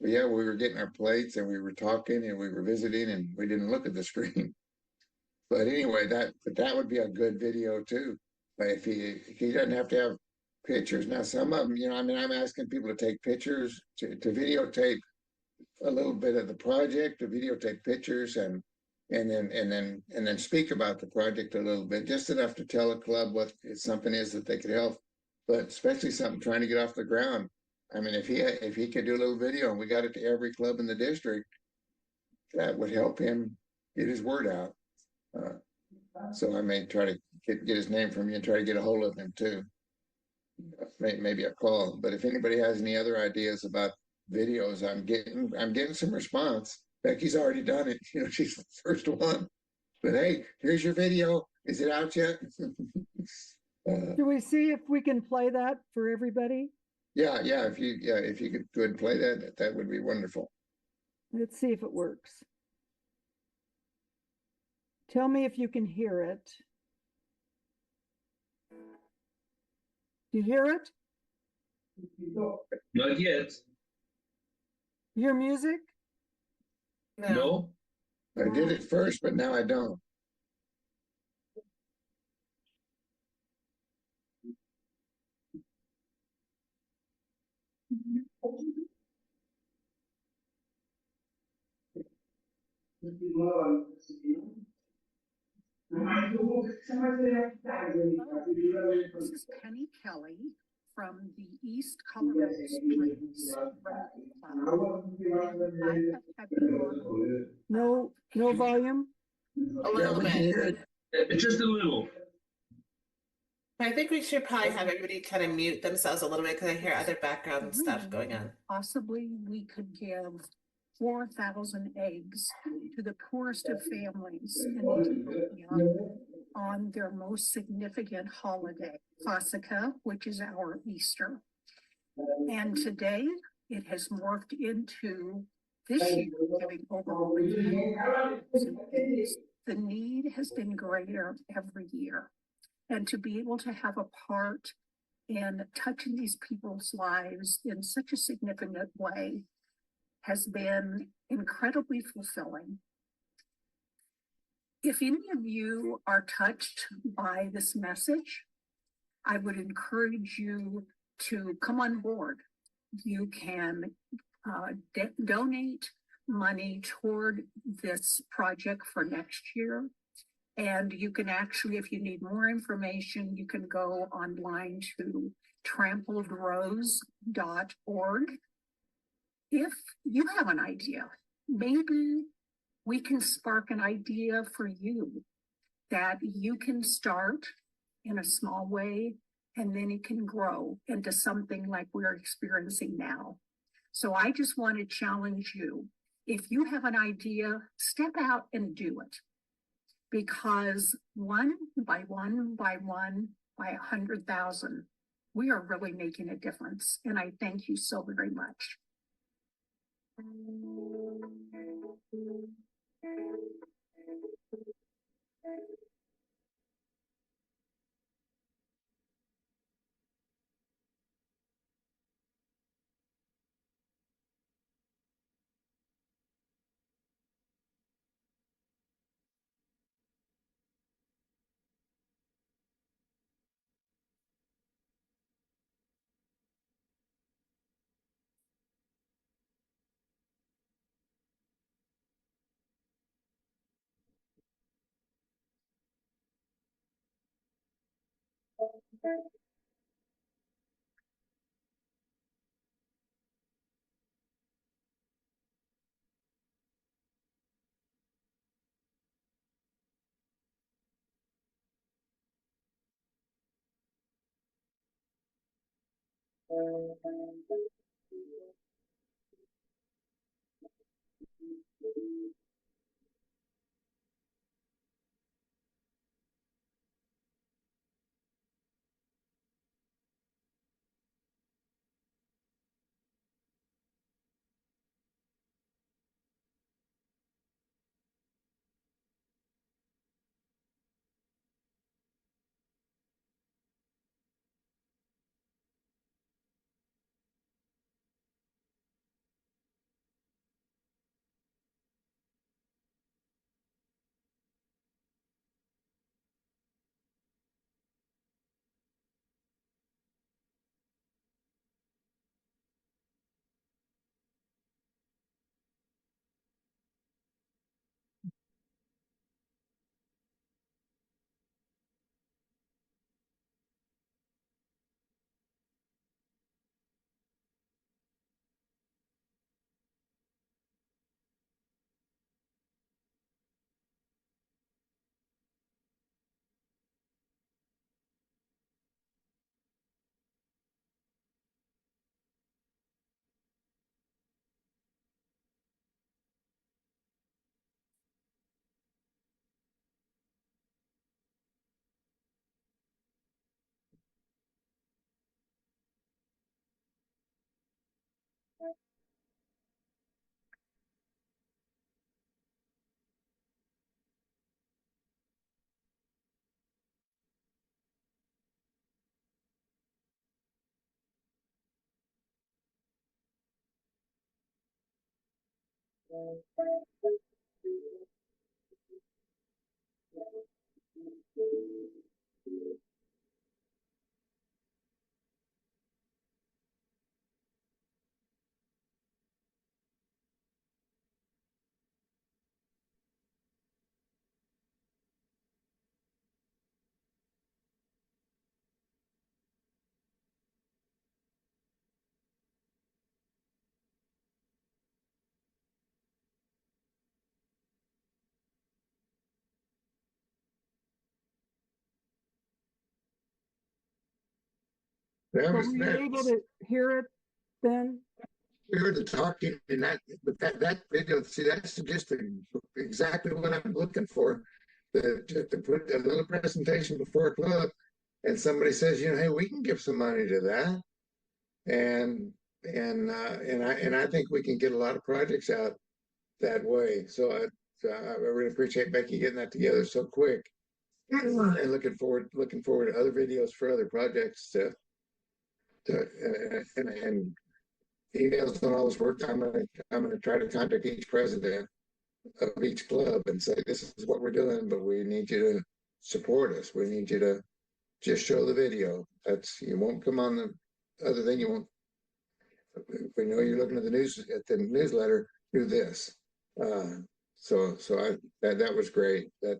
But yeah, we were getting our plates and we were talking and we were visiting and we didn't look at the screen. But anyway, that would be a good video too. If he doesn't have to have pictures. Now, some of them, I mean, I'm asking people to take pictures, to videotape a little bit of the project, to videotape pictures, and then speak about the project a little bit, just enough to tell a club what something is that they could help, but especially something trying to get off the ground. I mean, if he could do a little video and we got it to every club in the district, that would help him get his word out. So I may try to get his name from you and try to get a hold of him too. Maybe a call. But if anybody has any other ideas about videos, I'm getting some response. Becky's already done it. She's the first one. But hey, here's your video. Is it out yet? Do we see if we can play that for everybody? Yeah. If you could go ahead and play that, that would be wonderful. Let's see if it works. Tell me if you can hear it. Do you hear it? Not yet. Your music? No. I did it first, but now I don't. This is Penny Kelly from the East Colorado Springs Rotary Club. I have had the No volume? A little bit. Just a little. I think we should probably have everybody kind of mute themselves a little bit because I hear other background stuff going on. Possibly we could give 4,000 eggs to the poorest of families in Ethiopia on their most significant holiday, Pascha, which is our Easter. And today it has morphed into this year giving over 1,000 eggs. The need has been greater every year. And to be able to have a part in touching these people's lives in such a significant way has been incredibly fulfilling. If any of you are touched by this message, I would encourage you to come on board. You can donate money toward this project for next year. And you can actually, if you need more information, you can go online to trampledrose.org. If you have an idea, maybe we can spark an idea for you that you can start in a small way, and then it can grow into something like we're experiencing now. So I just want to challenge you. If you have an idea, step out and do it. Because one by 100,000, we are really making a difference. And I thank you so very much. That So was were you that. able to hear it then? We heard the talking and that video. See, that's just exactly what I'm looking for. To put a little presentation before a club, and somebody says, hey, we can give some money to that, and I think we can get a lot of projects out that way. So I really appreciate Becky getting that together so quick, and looking forward to other videos for other projects and emails on all this work. I'm gonna try to contact each president of each club and say, this is what we're doing, but we need you to support us. We need you to just show the video. You won't come on the other thing. You won't. We know you're looking at the newsletter. Do this. That was great. That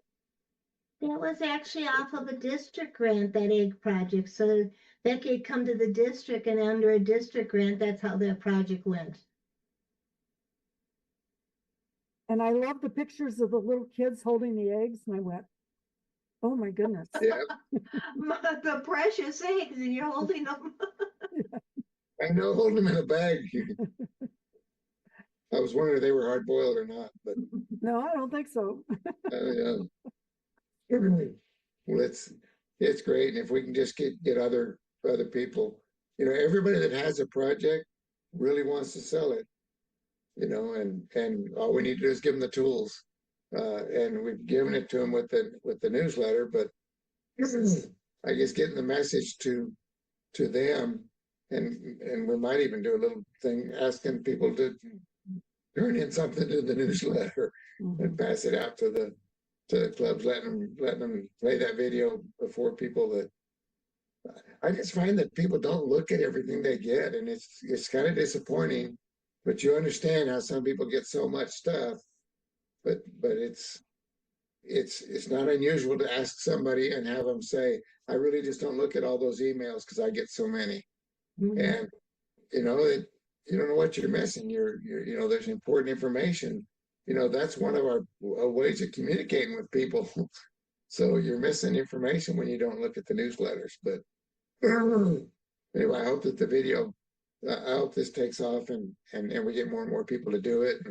was actually off of a district grant, that egg project. So that could come to the district, and under a district grant, that's how that project went. And I love the pictures of the little kids holding the eggs, and I went, oh my goodness. yeah, The precious eggs, and you're holding them. I know. Hold them in a bag. I was wondering if they were hard boiled or not, but No, I don't think so. yeah. Well, it's great, and if we can just get other people, everybody that has a project really wants to sell it, and all we need to do is give them the tools, and we've given it to them with the newsletter, but I guess getting the message to them, and we might even do a little thing asking people to turn in something to the newsletter and pass it out to the clubs, letting them play that video before people. That I just find that people don't look at everything they get, and it's kind of disappointing. But you understand how some people get so much stuff, but it's not unusual to ask somebody and have them say, I really just don't look at all those emails because I get so many. And you don't know what you're missing. There's important information. That's one of our ways of communicating with people. So you're missing information when you don't look at the newsletters. But anyway, I hope that I hope this takes off and we get more and more people to do it,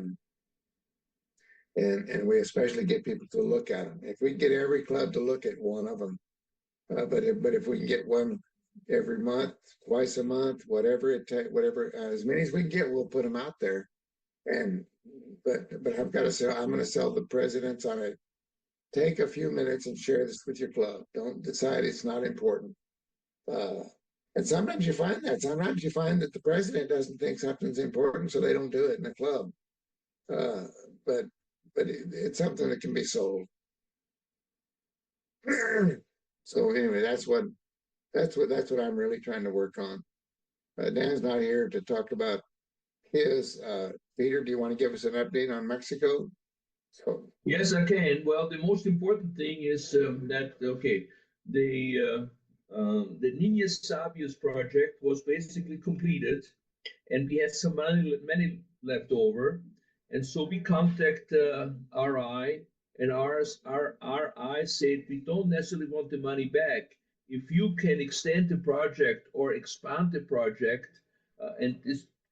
and we especially get people to look at them. If we can get every club to look at one of them, but if we can get one every month, twice a month, whatever as many as we can get, we'll put them out there. But I've got to say, I'm going to sell the presidents on it. Take a few minutes and share this with your club. Don't decide it's not important. And sometimes you find that. Sometimes you find that the president doesn't think something's important, so they don't do it in the club. But it's something that can be sold. So anyway, that's what I'm really trying to work on. Dan's not here to talk about his. Peter, do you want to give us an update on Mexico? So yes, I can. Well, the most important thing is the Niñas Sabios project was basically completed, and we had some money left over, and so we contact RI, and RI said we don't necessarily want the money back. If you can extend the project or expand the project and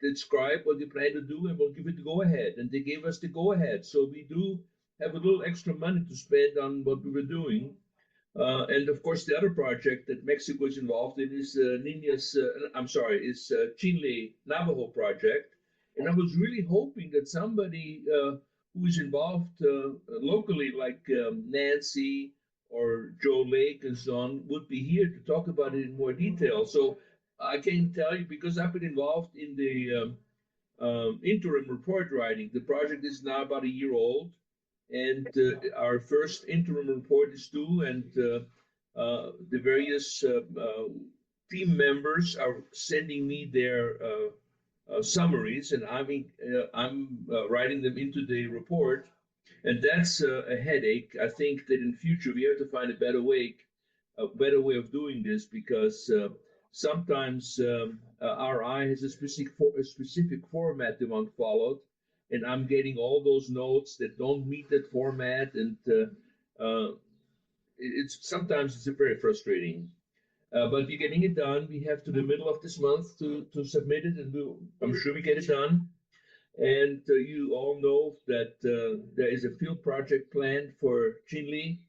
describe what you plan to do, and we'll give it the go ahead. And they gave us the go ahead. So we do have a little extra money to spend on what we were doing. And of course, the other project that Mexico is involved in is Chile Navajo project. And I was really hoping that somebody who is involved locally, like Nancy or Joe Lake and so on, would be here to talk about it in more detail. So I can tell you, because I've been involved in interim report writing. The project is now about a year old, and our first interim report is due, and the various team members are sending me their summaries, and I'm writing them into the report, and that's a headache. I think that in future we have to find a better way of doing this, because sometimes our eye has a specific format they want followed, and I'm getting all those notes that don't meet that format, and it's sometimes it's very frustrating. But we're getting it done. We have to the middle of this month to submit it, and I'm sure we get it done. And you all know that there is a field project planned for Chinle.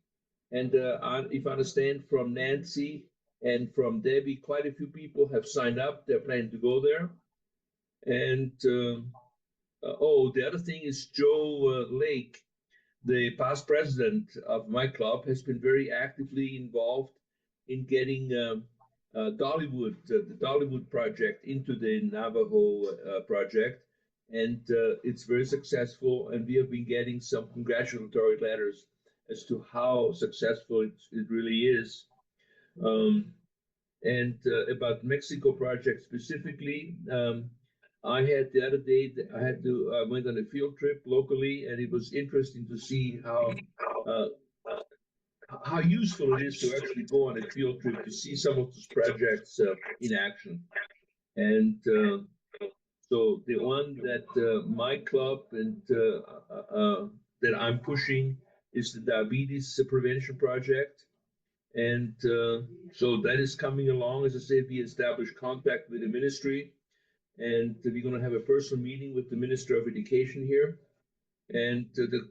And if I understand from Nancy and from Debbie, quite a few people have signed up. They're planning to go there. And the other thing is Joe Lake, the past president of my club, has been very actively involved in getting Dollywood, the Dollywood project, into the Navajo project. And it's very successful. And we have been getting some congratulatory letters as to how successful it really is. And about Mexico project specifically, I had the other day, I went on a field trip locally, and it was interesting to see how useful it is to actually go on a field trip to see some of those projects in action. And so the one that my club and that I'm pushing is the diabetes prevention project. And so that is coming along. As I said, we established contact with the ministry, and we're going to have a personal meeting with the Minister of Education here. And the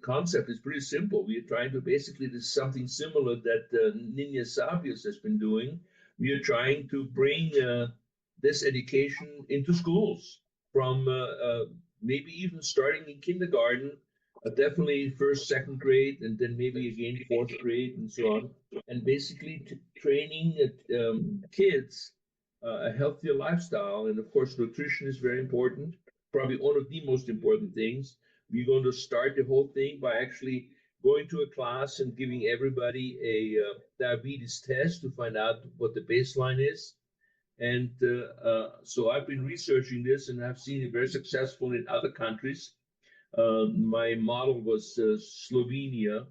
concept is pretty simple. We are trying to basically do something similar that Nina Sabios has been doing. We are trying to bring this education into schools from maybe even starting in kindergarten, definitely first, second grade, and then maybe again fourth grade and so on. And basically training kids a healthier lifestyle. And of course, nutrition is very important. Probably one of the most important things. We're going to start the whole thing by actually going to a class and giving everybody a diabetes test to find out what the baseline is. And so I've been researching this, and I've seen it very successful in other countries. My model was Slovenia,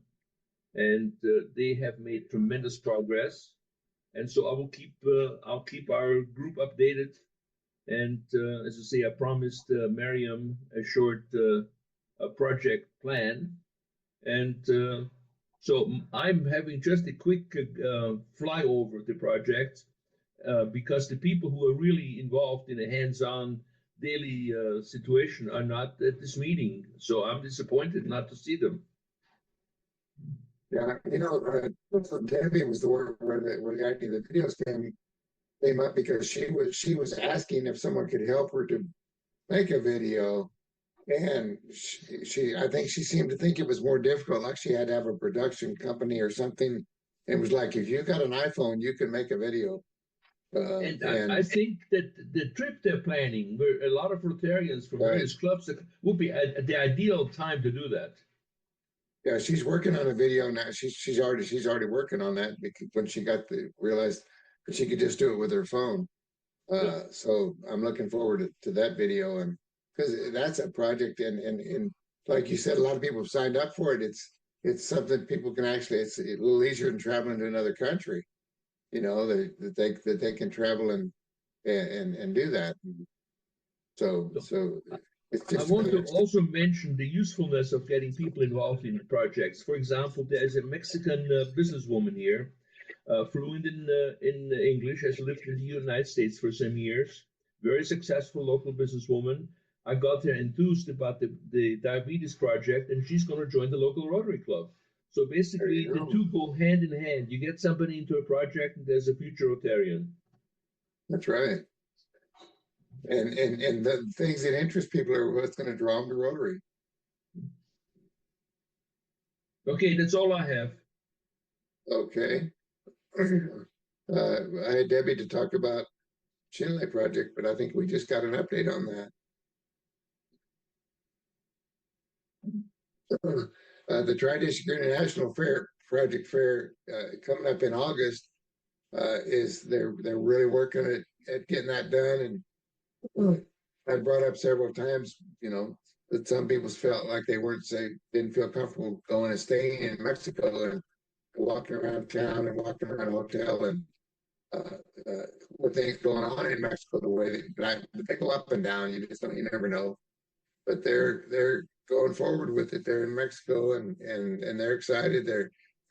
and they have made tremendous progress. And so I'll keep our group updated. And as I say, I promised Miriam a short project plan. And so I'm having just a quick flyover of the project because the people who are really involved in a hands-on daily situation are not at this meeting. So I'm disappointed not to see them. Yeah, Debbie was the one where actually the videos came up because she was asking if someone could help her to make a video, and she I think she seemed to think it was more difficult, like she had to have a production company or something. It was like, if you got an iPhone, you can make a video. And I think that the trip they're planning, where a lot of Rotarians from various clubs, would be the ideal time to do that. Yeah, she's working on a video now. She's already working on that, because when she realized that she could just do it with her phone. So I'm looking forward to that video, and because that's a project, and like you said, a lot of people have signed up for it. It's something people can actually. It's a little easier than traveling to another country. That they can travel and do that. So it's just. I want to also mention the usefulness of getting people involved in projects. For example, there is a Mexican businesswoman here, fluent in English, has lived in the United States for some years. Very successful local businesswoman. I got her enthused about the diabetes project, and she's going to join the local Rotary Club. So basically, the two go hand in hand. You get somebody into a project, and there's a future Rotarian. That's right. And the things that interest people are what's going to draw them to Rotary. Okay, that's all I have. Okay. I had Debbie to talk about Chinle project, but I think we just got an update on that. The Tri-District International Fair Project Fair coming up in August is they're really working at getting that done. And I brought up several times, that some people felt like they didn't feel comfortable going and staying in Mexico and walking around town and walking around a hotel and with things going on in Mexico the way that they go up and down. You never know. But they're going forward with it. They're in Mexico and they're excited.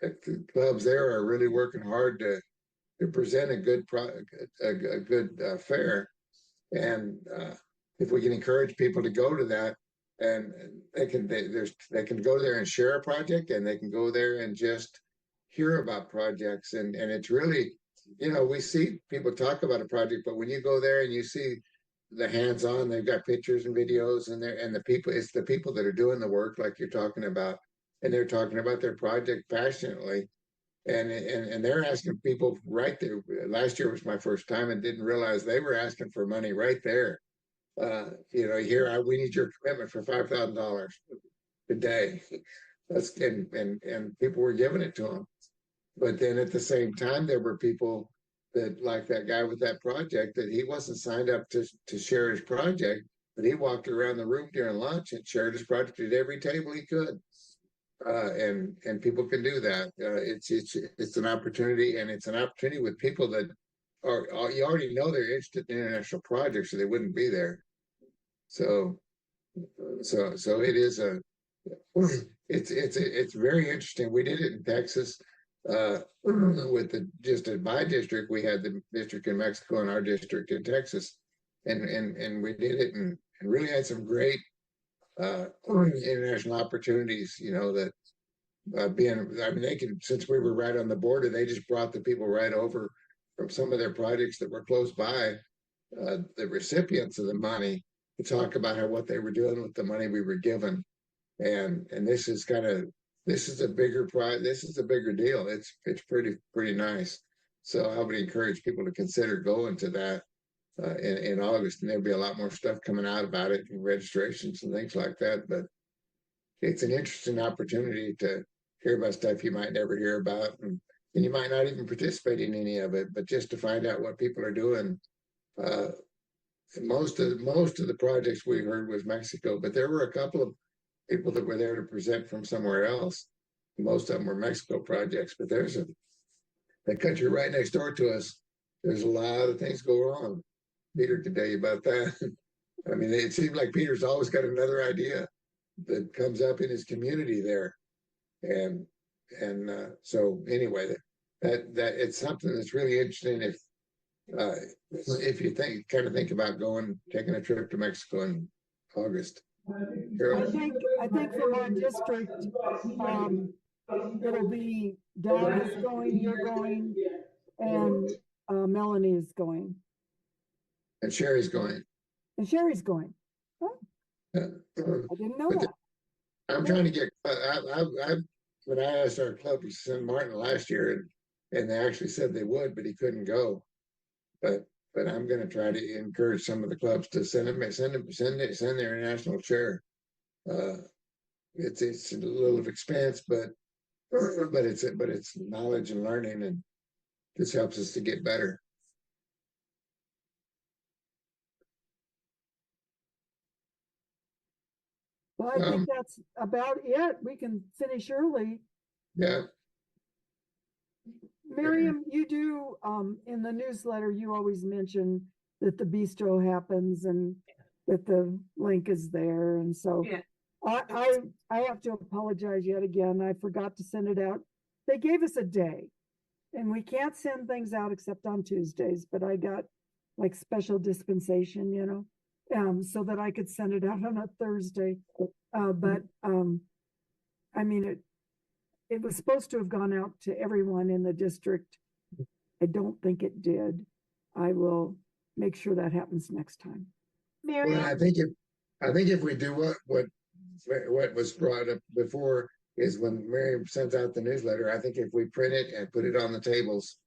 The clubs there are really working hard to present a good fair. And if we can encourage people to go to that, and they can go there and share a project, and they can go there and just hear about projects. And it's really, we see people talk about a project, but when you go there and you see the hands-on, they've got pictures and videos, and it's the people that are doing the work, like you're talking about, and they're talking about their project passionately. And they're asking people right there. Last year was my first time and didn't realize they were asking for money right there. We need your commitment for $5,000 a day. And people were giving it to them. But then at the same time, there were people that, like that guy with that project, that he wasn't signed up to share his project, but he walked around the room during lunch and shared his project at every table he could. And people can do that. It's an opportunity, and it's an opportunity with people that you already know they're interested in international projects, so they wouldn't be there. So it is it's very interesting. We did it in Texas with just in my district. We had the district in Mexico and our district in Texas, and we did it and really had some great international opportunities, that they can, since we were right on the border, they just brought the people right over from some of their projects that were close by, the recipients of the money, to talk about what they were doing with the money we were given. And this is a bigger this is a bigger deal. It's pretty nice. So I would encourage people to consider going to that in August, and there'll be a lot more stuff coming out about it, and registrations and things like that. But it's an interesting opportunity to hear about stuff you might never hear about, and you might not even participate in any of it, but just to find out what people are doing. Most of the projects we heard was Mexico, but there were a couple of people that were there to present from somewhere else. Most of them were Mexico projects, but there's the country right next door to us. There's a lot of things go wrong. Peter can tell you about that. I mean, it seems like Peter's always got another idea that comes up in his community there. And so anyway, that it's something that's really interesting if you think about taking a trip to Mexico in August. I think for my district, it'll be Doug is going, you're going, and Melanie is going. And Sherry's going. And Sherry's going. Huh? I didn't know that. I'm trying to get. When I asked our club to send Martin last year, and they actually said they would, but he couldn't go. But I'm going to try to encourage some of the clubs to send their international chair. It's a little of expense, but it's knowledge and learning, and this helps us to get better. Well, I think that's about it. We can finish early. Yeah. Miriam, you do in the newsletter, you always mention that the bistro happens and that the link is there. And so I have to apologize yet again. I forgot to send it out. They gave us a day, and we can't send things out except on Tuesdays, but I got like special dispensation, so that I could send it out on a Thursday. But I mean, it was supposed to have gone out to everyone in the district. I don't think it did. I will make sure that happens next time. Miriam? Well, I think if we do what was brought up before, is when Miriam sends out the newsletter, I think if we print it and put it on the tables,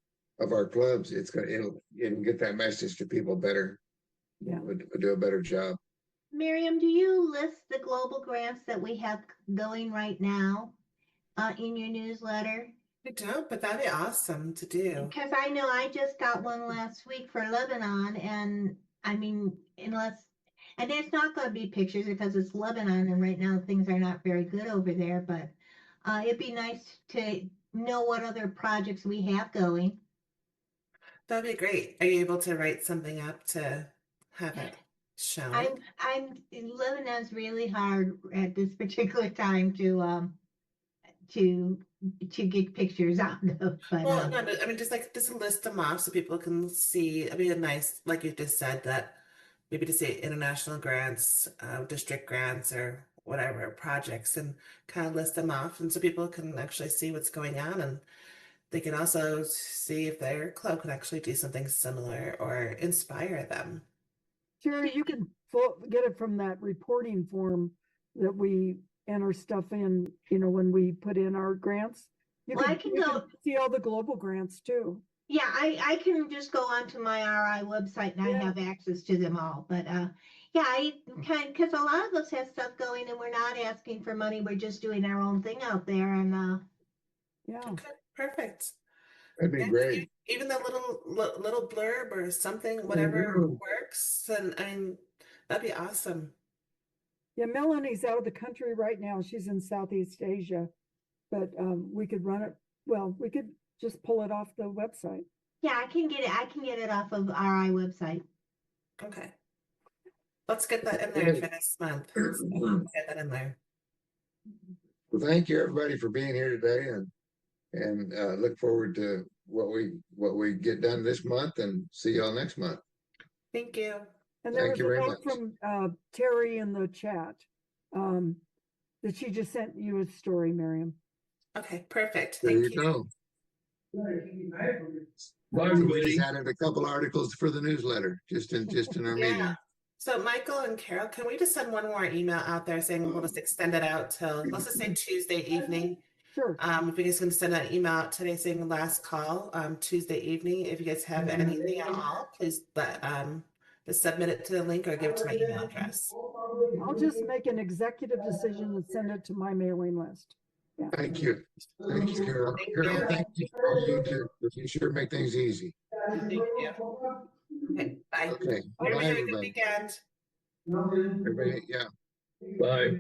of our clubs, it'll get that message to people better. Yeah. We'll do a better job. Miriam, do you list the global grants that we have going right now in your newsletter? I don't, but that'd be awesome to do. Because I know I just got one last week for Lebanon, and I mean, and there's not going to be pictures because it's Lebanon, and right now things are not very good over there, but it'd be nice to know what other projects we have going. That'd be great. Are you able to write something up to have it shown? Lebanon's really hard at this particular time to get pictures out of, but Well, no, I mean, just list them off so people can see. I mean, a nice, like you just said, that maybe to say international grants, district grants, or whatever projects, and kind of list them off, and so people can actually see what's going on, and they can also see if their club can actually do something similar or inspire them. Sherry, you can get it from that reporting form that we enter stuff in, when we put in our grants. You Well, can see all the global grants too. yeah, I can just go onto my RI website and I have access to them all. But yeah, I because a lot of us have stuff going and we're not asking for money. We're just doing our own thing out there. And yeah, Okay, perfect. That'd be great. Even the little blurb or something, whatever works. And I mean, that'd be awesome. yeah. Melanie's out of the country right now. She's in Southeast Asia, but we could run it. Well, we could just pull it off the website. yeah, I can get it off of RI website. Okay. Let's get that in there for this month. Get that in there. Well, thank you everybody for being here today, and look forward to what we get done this month, and see y'all next month. Thank you. And there Thank you was a very note much. from Terry in the chat that she just sent you a story, Miriam. Okay, perfect. There Thank you you. Bye, We everybody. just added a couple articles for the newsletter, just in our Yeah. meeting. So Michael and Carol, can we just send one more email out there saying we'll just extend it out till, let's just say Tuesday evening. Sure. If you guys can send that email out today saying last call, Tuesday evening. If you guys have anything at all, please just submit it to the link or give it to my email address. I'll just make an executive decision and send it to my mailing list. Yeah. Thank you. Thank you, Carol. Carol, thank you for all you do. You sure make things easy. Thank you. Okay, bye. Okay. Bye, Everybody have a good everybody. weekend. Everybody, yeah. Bye.